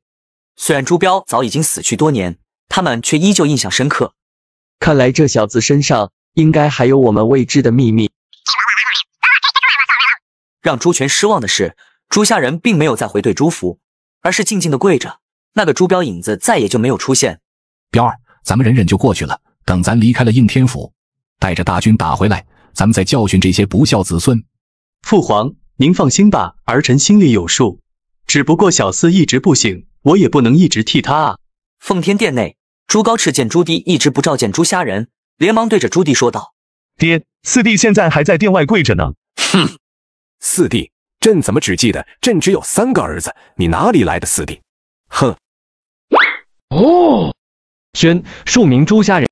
Speaker 1: 虽然朱标早已经死去多年，他们却依旧印象深刻。
Speaker 6: 看来这小子身上应该还有我们未知的秘密。
Speaker 1: 让朱权失望的是，朱家人并没有再回对朱福，而是静静地跪着。那个朱标影子再也就没有出现。
Speaker 12: 彪儿，咱们忍忍就过去了，等咱离开了应天府，带着大军打回来，咱们再教训这些不孝子孙。
Speaker 9: 父皇，您放心吧，儿臣心里有数。只不过小四一直不醒，我也不能一直替他啊。
Speaker 1: 奉天殿内，朱高炽见朱棣一直不召见朱家人，连忙对着朱棣说道：“
Speaker 5: 爹，四弟现在还在殿外跪着呢。”
Speaker 3: 哼，四弟，朕怎么只记得朕只有3个儿子？你哪里来的四弟？哼！
Speaker 8: 宣数名朱家人。